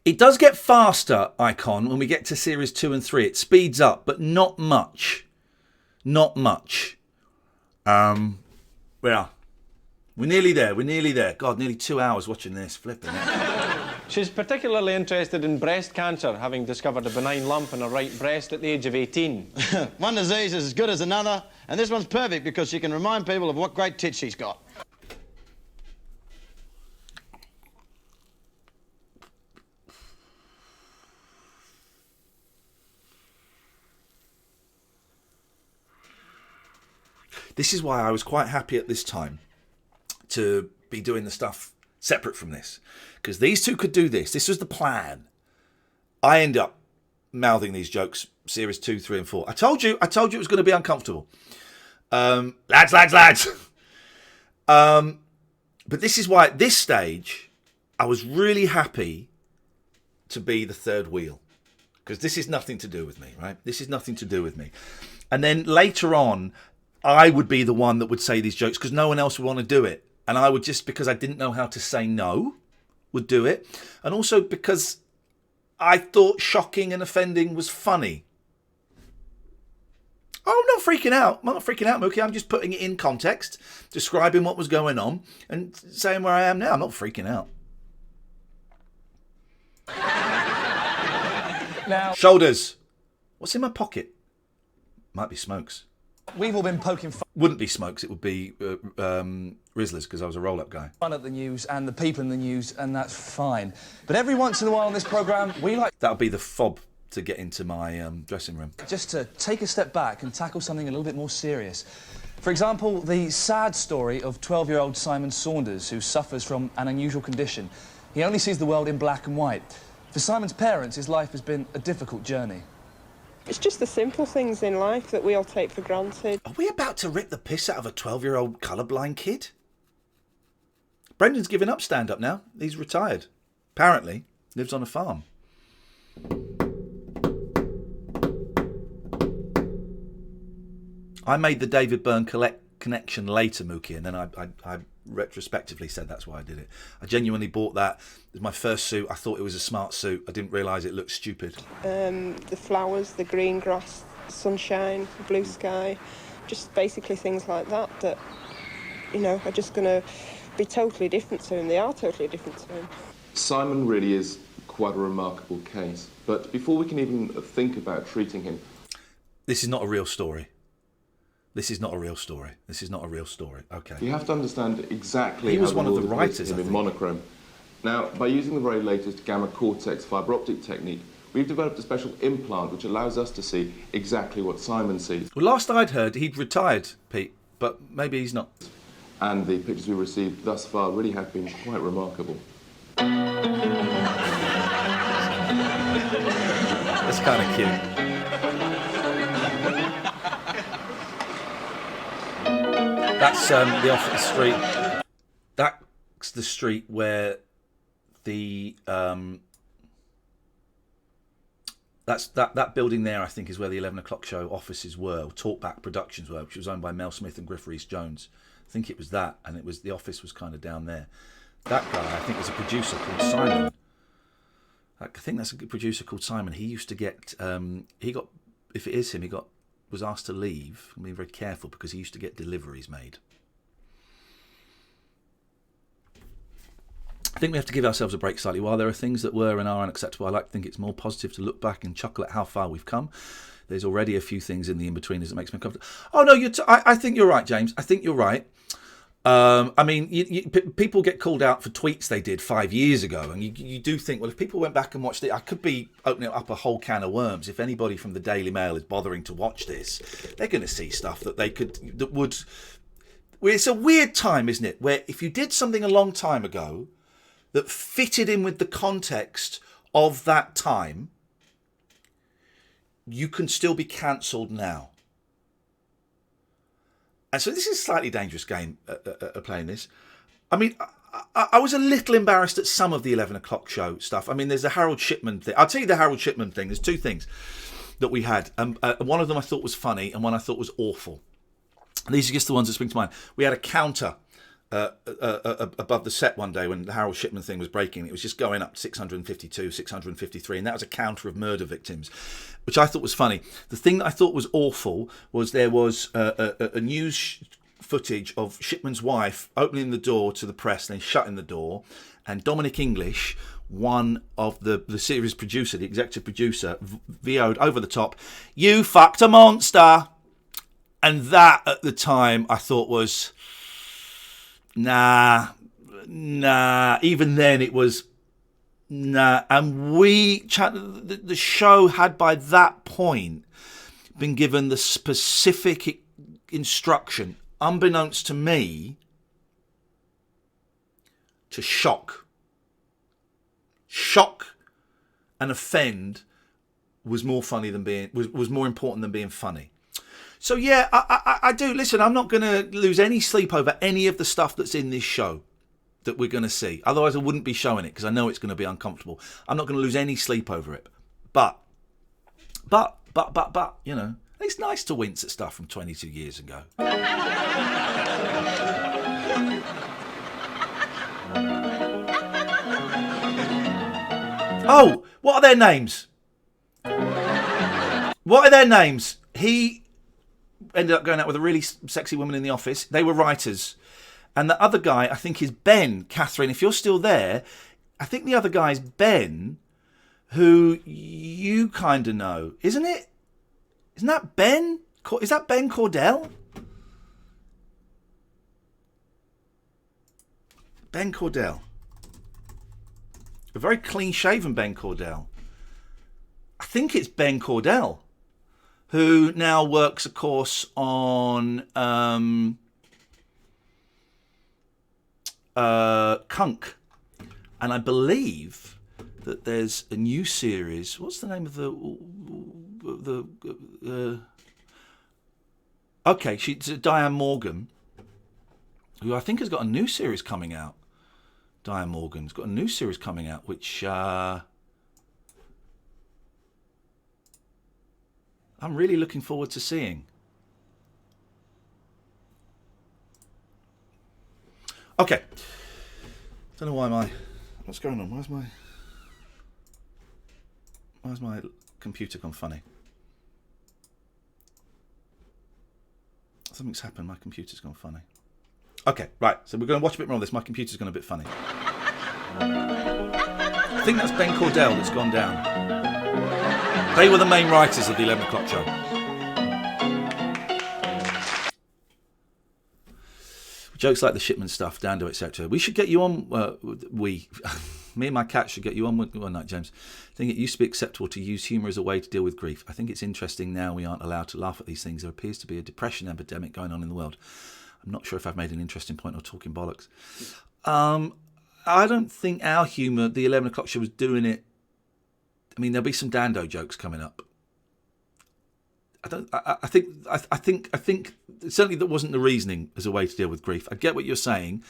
[SPEAKER 1] It does get faster, Icon, when we get to series 2 and 3. It speeds up, but not much. Not much. Yeah. We're nearly there. God, nearly 2 hours watching this. Flipping it.
[SPEAKER 2] She's particularly interested in breast cancer, having discovered a benign lump in her right breast at the age of 18.
[SPEAKER 3] One disease is as good as another, and this one's perfect because she can remind people of what great tits she's got.
[SPEAKER 1] This is why I was quite happy at this time to be doing the stuff separate from this, because these two could do this. This was the plan. I end up mouthing these jokes series 2, 3 and 4. I told you it was going to be uncomfortable. Lads. But this is why at this stage I was really happy to be the third wheel, because this is nothing to do with me, right? This is nothing to do with me. And then later on, I would be the one that would say these jokes because no one else would want to do it. And I would just, because I didn't know how to say no, would do it. And also because I thought shocking and offending was funny. Oh, I'm not freaking out. I'm not freaking out, Mookie. I'm just putting it in context, describing what was going on and saying where I am now. I'm not freaking out.
[SPEAKER 4] Now,
[SPEAKER 1] shoulders. What's in my pocket? Might be smokes.
[SPEAKER 4] We've all been poking
[SPEAKER 1] Wouldn't be smokes. It would be Rizzlers, because I was a roll-up guy.
[SPEAKER 4] fun at the news and the people in the news, and that's fine. But every once in a while on this programme, we like
[SPEAKER 1] That'll be the fob to get into my dressing room.
[SPEAKER 4] just to take a step back and tackle something a little bit more serious.
[SPEAKER 16] For example, the sad story of 12-year-old Simon Saunders, who suffers from an unusual condition. He only sees the world in black and white. For Simon's parents, his life has been a difficult journey.
[SPEAKER 17] It's just the simple things in life that we all take for granted.
[SPEAKER 1] Are we about to rip the piss out of a 12-year-old colourblind kid? Brendan's given up stand-up now. He's retired. Apparently, lives on a farm. I made the David Byrne connection later, Mookie, and then I retrospectively said that's why I did it. I genuinely bought that. It was my first suit. I thought it was a smart suit. I didn't realise it looked stupid.
[SPEAKER 17] The flowers, the green grass, sunshine, blue sky, just basically things like that that, you know, are just going to be totally different to him. They are totally different to him.
[SPEAKER 18] Simon really is quite a remarkable case. But before we can even think about treating him...
[SPEAKER 1] This is not a real story. This is not a real story. This is not a real story. Okay.
[SPEAKER 18] You have to understand exactly
[SPEAKER 1] he was
[SPEAKER 18] how
[SPEAKER 1] one of the
[SPEAKER 18] Lord
[SPEAKER 1] writers,
[SPEAKER 18] him in monochrome. Now, by using the very latest gamma cortex fibre optic technique, we've developed a special implant which allows us to see exactly what Simon sees.
[SPEAKER 1] Well, last I'd heard, he'd retired, Pete, but maybe he's not.
[SPEAKER 18] And the pictures we received thus far really have been quite remarkable.
[SPEAKER 1] That's kind of cute. That's the off the street. That's the street where the that building there. I think is where the 11 o'clock show offices were, or Talkback Productions were, which was owned by Mel Smith and Griff Rhys-Jones. I think it was that, and it was the office was kind of down there. That guy, I think, was a producer called Simon. I think that's a good producer called Simon. He used to get if it is him, was asked to leave. I'm being very careful because he used to get deliveries made. I think we have to give ourselves a break slightly. While there are things that were and are unacceptable, I like to think it's more positive to look back and chuckle at how far we've come. There's already a few things in the in-betweeners that makes me uncomfortable. Oh, no, I think you're right, James. I think you're right. I mean, people get called out for tweets they did 5 years ago, and you do think, well, if people went back and watched it, I could be opening up a whole can of worms. If anybody from the Daily Mail is bothering to watch this, they're going to see stuff that would. Well, it's a weird time, isn't it? Where if you did something a long time ago that fitted in with the context of that time, you can still be cancelled now. And so this is a slightly dangerous game playing this. I mean, I was a little embarrassed at some of the 11 o'clock show stuff. I mean, there's the Harold Shipman thing. I'll tell you the Harold Shipman thing. There's two things that we had. One of them I thought was funny and one I thought was awful. And these are just the ones that spring to mind. We had a counter above the set one day when the Harold Shipman thing was breaking. It was just going up 652, 653, and that was a counter of murder victims, which I thought was funny. The thing that I thought was awful was there was a news footage of Shipman's wife opening the door to the press and then shutting the door, and Dominic English, one of the series producer, the executive producer, VO'd over the top, "You fucked a monster." And that at the time I thought was... Nah. Even then it was nah. And the show had by that point been given the specific instruction, unbeknownst to me, to shock and offend was more funny than was more important than being funny. So yeah, I do. Listen, I'm not going to lose any sleep over any of the stuff that's in this show that we're going to see. Otherwise, I wouldn't be showing it because I know it's going to be uncomfortable. I'm not going to lose any sleep over it. But, you know, it's nice to wince at stuff from 22 years ago. Oh, what are their names? What are their names? He ended up going out with a really sexy woman in the office. They were writers. And the other guy, I think, is Ben. Catherine, if you're still there, I think the other guy is Ben, who you kind of know, isn't it? Isn't that Ben? Is that Ben Cordell? Ben Cordell. A very clean-shaven Ben Cordell. I think it's Ben Cordell. who now works, of course, on Kunk. And I believe that there's a new series. What's the name of okay, she's Diane Morgan, who I think has got a new series coming out. Diane Morgan's got a new series coming out, which I'm really looking forward to seeing. Okay. Don't know why what's going on? Why's my computer gone funny? Something's happened. My computer's gone funny. Okay, right. So we're going to watch a bit more of this. My computer's gone a bit funny. I think that's Ben Cordell that's gone down. They were the main writers of the 11 o'clock show. Jokes like the shipment stuff, Dando, etc. We should get you on. Me and my cat should get you on one night, James. I think it used to be acceptable to use humour as a way to deal with grief. I think it's interesting now we aren't allowed to laugh at these things. There appears to be a depression epidemic going on in the world. I'm not sure if I've made an interesting point or talking bollocks. I don't think our humour, the 11 o'clock show, was doing it. I mean, there'll be some Dando jokes coming up. I think certainly that wasn't the reasoning as a way to deal with grief. I get what you're saying.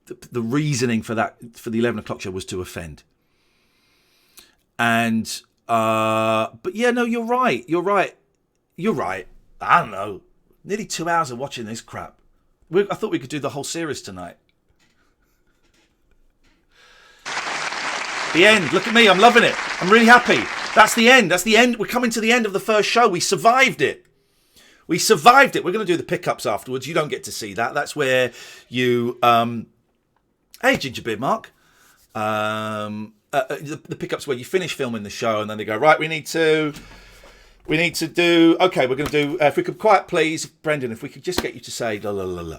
[SPEAKER 1] The reasoning for that, for the 11 o'clock show, was to offend. And but yeah, no, you're right. I don't know. Nearly 2 hours of watching this crap. I thought we could do the whole series tonight. The end. Look at me. I'm loving it. I'm really happy. That's the end. That's the end. We're coming to the end of the first show. We survived it. We're going to do the pickups afterwards. You don't get to see that. That's where you... hey, Gingerbeard Mark. The pickups where you finish filming the show and then they go, right, we need to do... Okay, we're going to do... if we could quiet, please. Brendan, if we could just get you to say... La, la, la, la.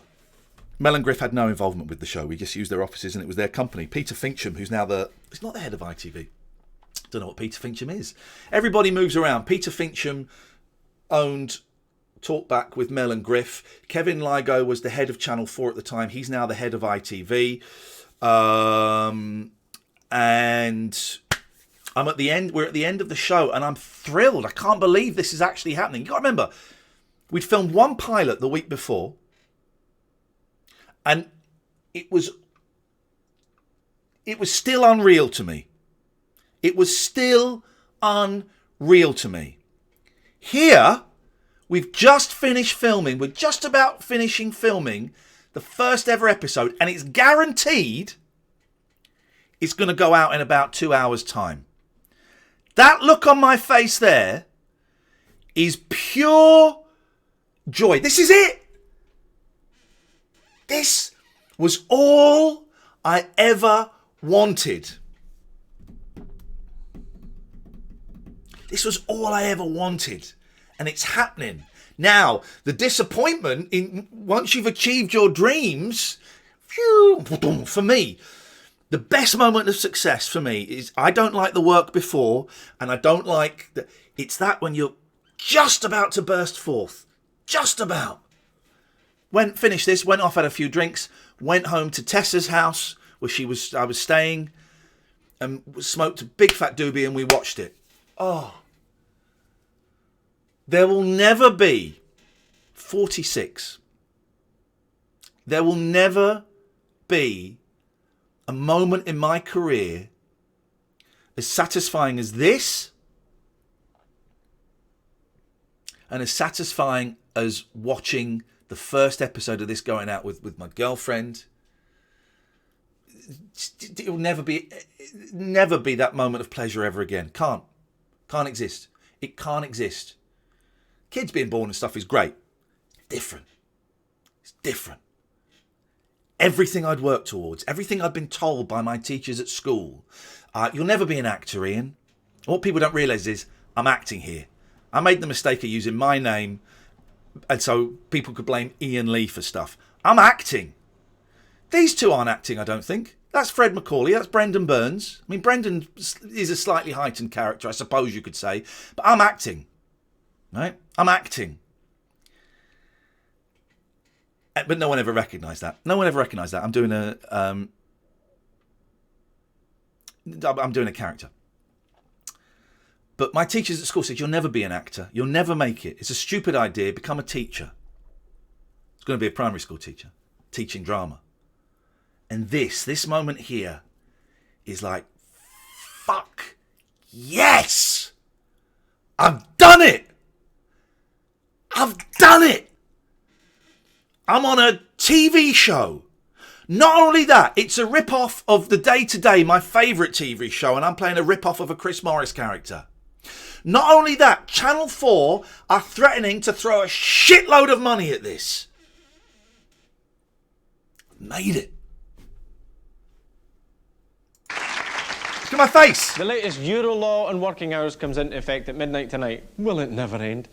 [SPEAKER 1] Mel and Griff had no involvement with the show. We just used their offices and it was their company. Peter Fincham, who's now he's not the head of ITV. Don't know what Peter Fincham is. Everybody moves around. Peter Fincham owned Talkback with Mel and Griff. Kevin Ligo was the head of Channel 4 at the time. He's now the head of ITV. And I'm at the end. We're at the end of the show and I'm thrilled. I can't believe this is actually happening. You got to remember, we'd filmed one pilot the week before. And it was still unreal to me. It was still unreal to me. Here, we've just finished filming. We're just about finishing filming the first ever episode. And it's guaranteed it's going to go out in about 2 hours' time. That look on my face there is pure joy. This is it. This was all I ever wanted. This was all I ever wanted. And it's happening. Now, the disappointment in once you've achieved your dreams, phew, for me, the best moment of success for me is I don't like the work before, and I don't like it's that when you're just about to burst forth. Just about. Finished this, went off, had a few drinks, went home to Tessa's house where I was staying, and smoked a big fat doobie and we watched it. Oh. There will never be 46. There will never be a moment in my career as satisfying as this and as satisfying as watching the first episode of this going out with my girlfriend. It will never be that moment of pleasure ever again. Can't exist. It can't exist. Kids being born and stuff is great. Different. It's different. Everything I'd worked towards, everything I'd been told by my teachers at school, you'll never be an actor, Ian. What people don't realise is I'm acting here. I made the mistake of using my name, and so people could blame Iain Lee for stuff. I'm acting. These two aren't acting, I don't think. That's Fred McCauley, that's Brendan Burns. I mean, Brendan is a slightly heightened character, I suppose you could say, but I'm acting. right? I'm acting. But no one ever recognised that. No one ever recognised that. I'm doing a character. But my teachers at school said, you'll never be an actor. You'll never make it. It's a stupid idea. Become a teacher. I was going to be a primary school teacher, teaching drama. And this moment here is like, fuck, yes! I've done it! I've done it! I'm on a TV show. Not only that, it's a rip-off of The Day Today, my favourite TV show, and I'm playing a rip-off of a Chris Morris character. Not only that, Channel 4 are threatening to throw a shitload of money at this. Made it. Look at my face.
[SPEAKER 2] The latest Euro law on working hours comes into effect at midnight tonight. Will it never end?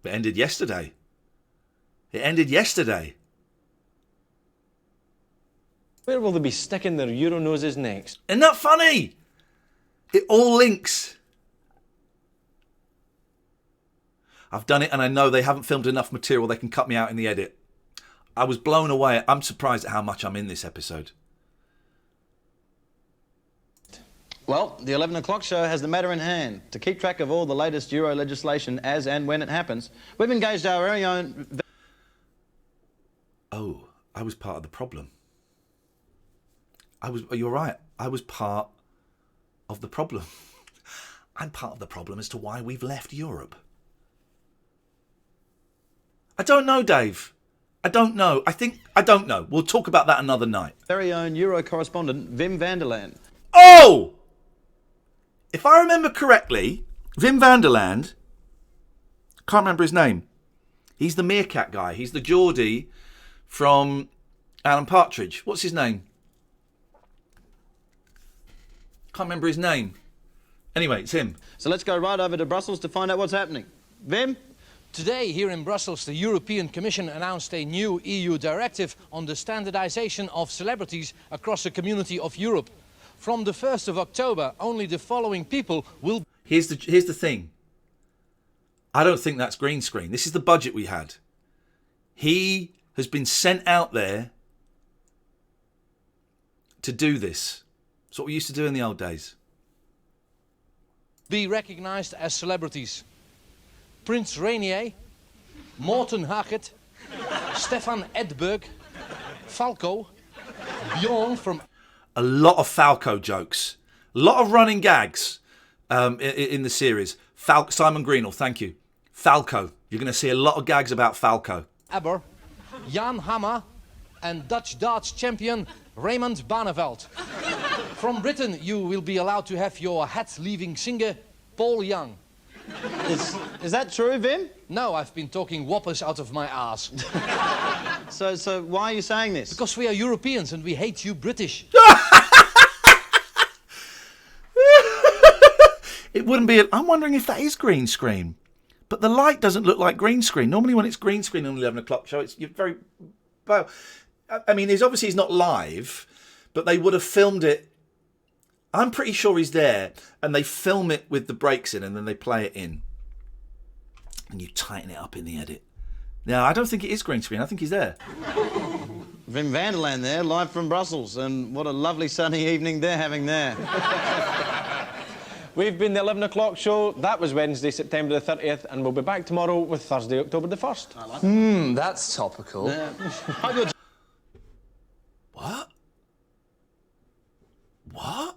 [SPEAKER 1] It ended yesterday. It ended yesterday.
[SPEAKER 2] Where will they be sticking their Euro noses next?
[SPEAKER 1] Isn't that funny? It all links. I've done it and I know they haven't filmed enough material. They can cut me out in the edit. I was blown away. I'm surprised at how much I'm in this episode.
[SPEAKER 3] Well, the 11 o'clock show has the matter in hand. To keep track of all the latest Euro legislation as and when it happens, we've engaged our very own...
[SPEAKER 1] Oh, I was part of the problem. You're right. I was part of the problem. I'm part of the problem as to why we've left Europe. I don't know, Dave. I don't know. I don't know. We'll talk about that another night.
[SPEAKER 3] Very own Euro correspondent, Wim van der Land.
[SPEAKER 1] Oh! If I remember correctly, Wim van der Land, can't remember his name. He's the meerkat guy. He's the Geordie from Alan Partridge. What's his name? Can't remember his name. Anyway, it's him.
[SPEAKER 3] So let's go right over to Brussels to find out what's happening. Wim?
[SPEAKER 19] Today, here in Brussels, the European Commission announced a new EU directive on the standardization of celebrities across the community of Europe. From the 1st of October, only the following people will...
[SPEAKER 1] Here's the thing. I don't think that's green screen. This is the budget we had. He has been sent out there to do this. It's what we used to do in the old days.
[SPEAKER 19] Be recognised as celebrities. Prince Rainier, Morten Hackett, Stefan Edberg, Falco, Bjorn from...
[SPEAKER 1] A lot of Falco jokes. A lot of running gags in the series. Simon Greenall, thank you. Falco. You're going to see a lot of gags about Falco.
[SPEAKER 19] Aber, Jan Hammer and Dutch darts champion Raymond Barneveld. From Britain, you will be allowed to have your hat-leaving singer, Paul Young.
[SPEAKER 3] Is that true, Vim?
[SPEAKER 19] No, I've been talking whoppers out of my ass.
[SPEAKER 3] So why are you saying this?
[SPEAKER 19] Because we are Europeans and we hate you British.
[SPEAKER 1] It wouldn't be... I'm wondering if that is green screen. But the light doesn't look like green screen. Normally when it's green screen on the 11 o'clock show, you're very... Well, I mean, he's not live, but they would have filmed it. I'm pretty sure he's there, and they film it with the breaks in, and then they play it in. And you tighten it up in the edit. Now, I don't think it is green screen. I think he's there.
[SPEAKER 3] Wim van der Land there, live from Brussels, and what a lovely sunny evening they're having there.
[SPEAKER 2] We've been the 11 o'clock show. That was Wednesday, September the 30th, and we'll be back tomorrow with Thursday, October the 1st.
[SPEAKER 16] That's topical.
[SPEAKER 3] Yeah.
[SPEAKER 1] What? What?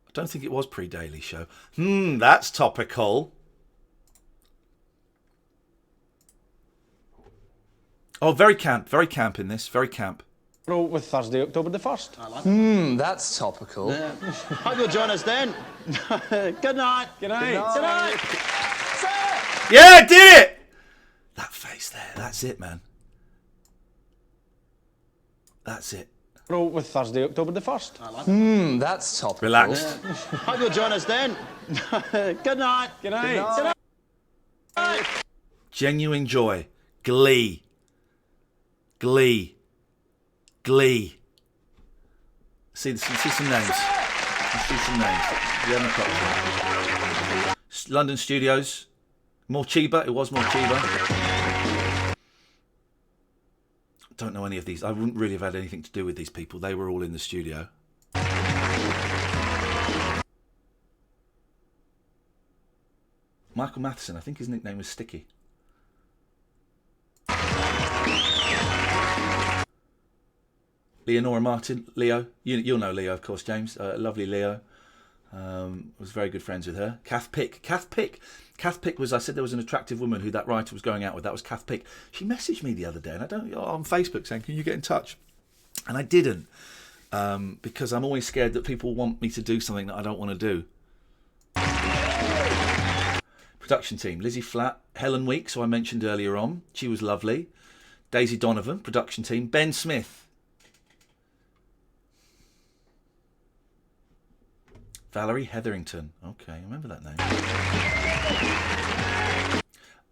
[SPEAKER 1] I don't think it was pre-Daily Show. That's topical. Oh, very camp in this, very camp.
[SPEAKER 2] With Thursday, October the 1st.
[SPEAKER 16] That's topical.
[SPEAKER 3] Yeah. Hope you'll join us then. Good night.
[SPEAKER 2] Good night.
[SPEAKER 3] Good night.
[SPEAKER 1] Yeah, I did it! That face there, that's it, man. That's it.
[SPEAKER 2] With Thursday, October the 1st.
[SPEAKER 16] That's topical.
[SPEAKER 1] Relax.
[SPEAKER 3] Yeah. Hope you'll join us then. Good night.
[SPEAKER 2] Good night. Good night.
[SPEAKER 1] Genuine joy. Glee. Glee. Glee. See some names. See some names. 11 o'clock. London studios. Morcheeba, it was Morcheeba. Don't know any of these. I wouldn't really have had anything to do with these people. They were all in the studio. Michael Matheson, I think his nickname was Sticky. Leonora Martin, Leo. You'll know Leo, of course, James. Lovely Leo. Was very good friends with her. Kath Pick was, I said there was an attractive woman who that writer was going out with. That was Kath Pick. She messaged me the other day, and on Facebook saying, "Can you get in touch?" And I didn't, because I'm always scared that people want me to do something that I don't want to do. Production team: Lizzie Flatt, Helen Weeks, who I mentioned earlier on. She was lovely. Daisy Donovan. Production team: Ben Smith. Valerie Hetherington. Okay, I remember that name.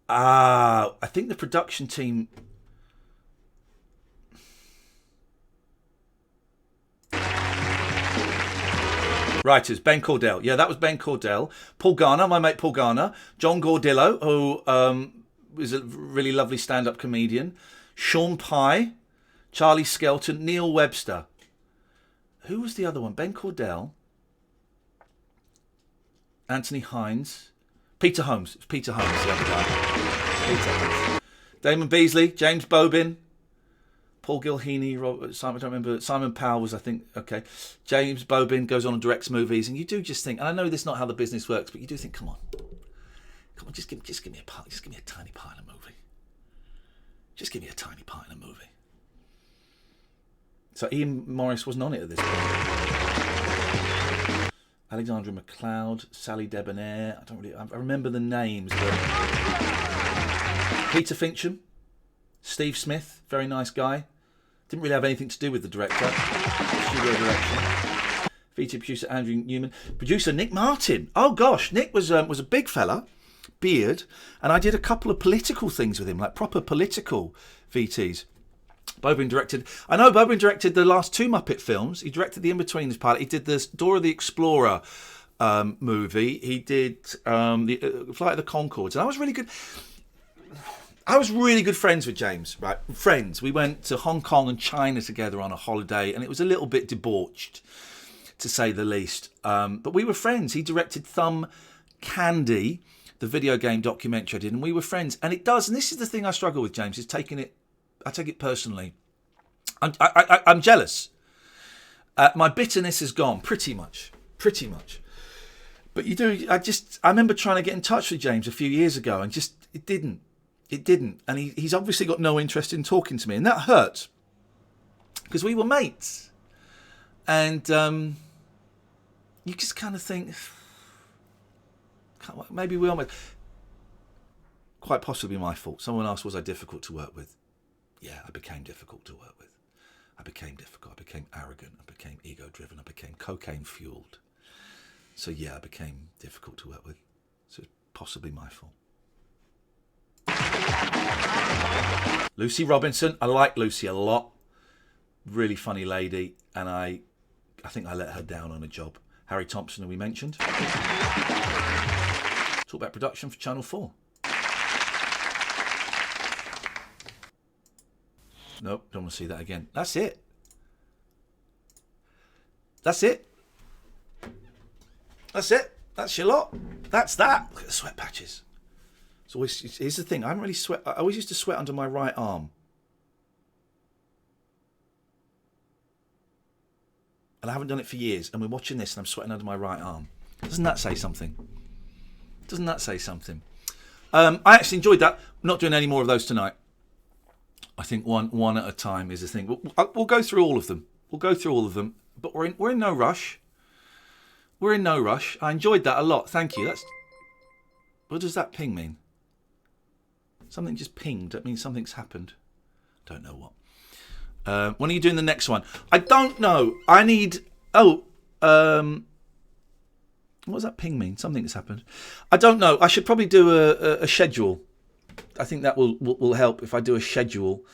[SPEAKER 1] I think the production team... Writers, Ben Cordell. Yeah, that was Ben Cordell. Paul Garner, my mate Paul Garner. John Gordillo, who is a really lovely stand-up comedian. Sean Pye. Charlie Skelton. Neil Webster. Who was the other one? Ben Cordell. Anthony Hines. Peter Holmes. Peter Holmes, the other guy. Peter Holmes. Damon Beasley. James Bobin. Paul Gilheany. Simon, I don't remember. Simon Powell was, I think, okay. James Bobin goes on and directs movies. And you do just think, and I know this is not how the business works, but you do think, come on, just give me a part. Just give me a tiny part in a movie. Just give me a tiny part in a movie. So Ian Morris wasn't on it at this point. Alexandra McLeod, Sally Debonair. I remember the names, but Peter Fincham, Steve Smith, very nice guy. Didn't really have anything to do with the director. Studio direction. Feature producer Andrew Newman. Producer Nick Martin. Oh gosh, Nick was a big fella, beard, and I did a couple of political things with him, like proper political VTs. Bobin directed the last two Muppet films. He directed the In-Betweeners part. He did the Dora the Explorer movie. He did the Flight of the Conchords. And I was really good friends with James, right? Friends. We went to Hong Kong and China together on a holiday, and it was a little bit debauched, to say the least. But we were friends. He directed Thumb Candy, the video game documentary I did, and we were friends. And it does, and this is the thing I struggle with, James, is I take it personally. I'm jealous. My bitterness is gone, pretty much. But you do. I remember trying to get in touch with James a few years ago, and just it didn't. And he's obviously got no interest in talking to me, and that hurt because we were mates. And you just kind of think, maybe we are. Quite possibly my fault. Someone else was I difficult to work with. Yeah, I became difficult to work with. I became difficult. I became arrogant. I became ego-driven. I became cocaine-fueled. So yeah, I became difficult to work with. So it's possibly my fault. Lucy Robinson. I like Lucy a lot. Really funny lady. And I think I let her down on a job. Harry Thompson, who we mentioned. Talk about production for Channel 4. Nope, don't want to see that again. That's it. That's your lot. That's that. Look at the sweat patches. Here's the thing. I haven't really sweat. I always used to sweat under my right arm. And I haven't done it for years. And we're watching this and I'm sweating under my right arm. Doesn't that say something? I actually enjoyed that. I'm not doing any more of those tonight. I think one at a time is the thing. We'll go through all of them. But we're in no rush. I enjoyed that a lot. Thank you. What does that ping mean? Something just pinged. That means something's happened. Don't know what. When are you doing the next one? I don't know. I need... what does that ping mean? Something's happened. I don't know. I should probably do a schedule. I think that will help if I do a schedule.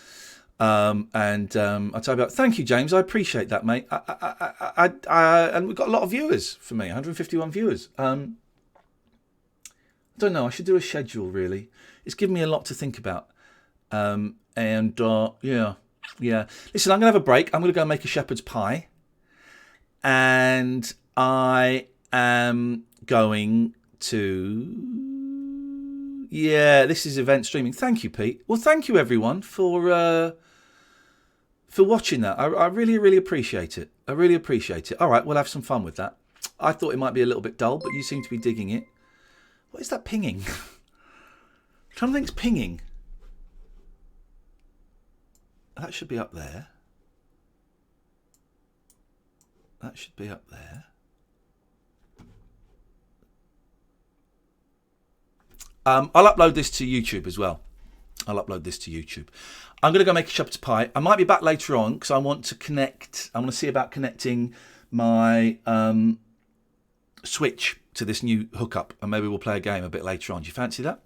[SPEAKER 1] I'll tell you about. Thank you, James. I appreciate that, mate. And we've got a lot of viewers for me. 151 viewers. don't know. I should do a schedule, really. It's given me a lot to think about. Yeah. Listen, I'm going to have a break. I'm going to go make a shepherd's pie. And I am going to... Yeah, this is event streaming. Thank you, Pete. Well, thank you, everyone, for watching that. I really, really appreciate it. I really appreciate it. All right, we'll have some fun with that. I thought it might be a little bit dull, but you seem to be digging it. What is that pinging? I'm trying to think it's pinging. That should be up there. That should be up there. I'll upload this to YouTube as well. I'll upload this to YouTube. I'm going to go make a shepherd's pie. I might be back later on because I want to connect. I want to see about connecting my Switch to this new hookup, and maybe we'll play a game a bit later on. Do you fancy that?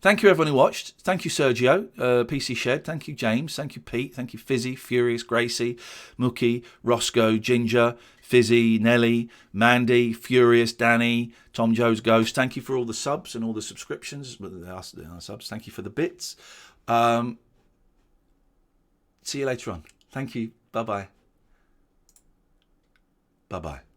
[SPEAKER 1] Thank you, everyone who watched. Thank you, Sergio, PC Shed. Thank you, James. Thank you, Pete. Thank you, Fizzy, Furious, Gracie, Mookie, Roscoe, Ginger, Fizzy, Nelly, Mandy, Furious, Danny, Tom Joe's Ghost. Thank you for all the subs and all the subscriptions. They are subs. Thank you for the bits. See you later on. Thank you. Bye-bye. Bye-bye.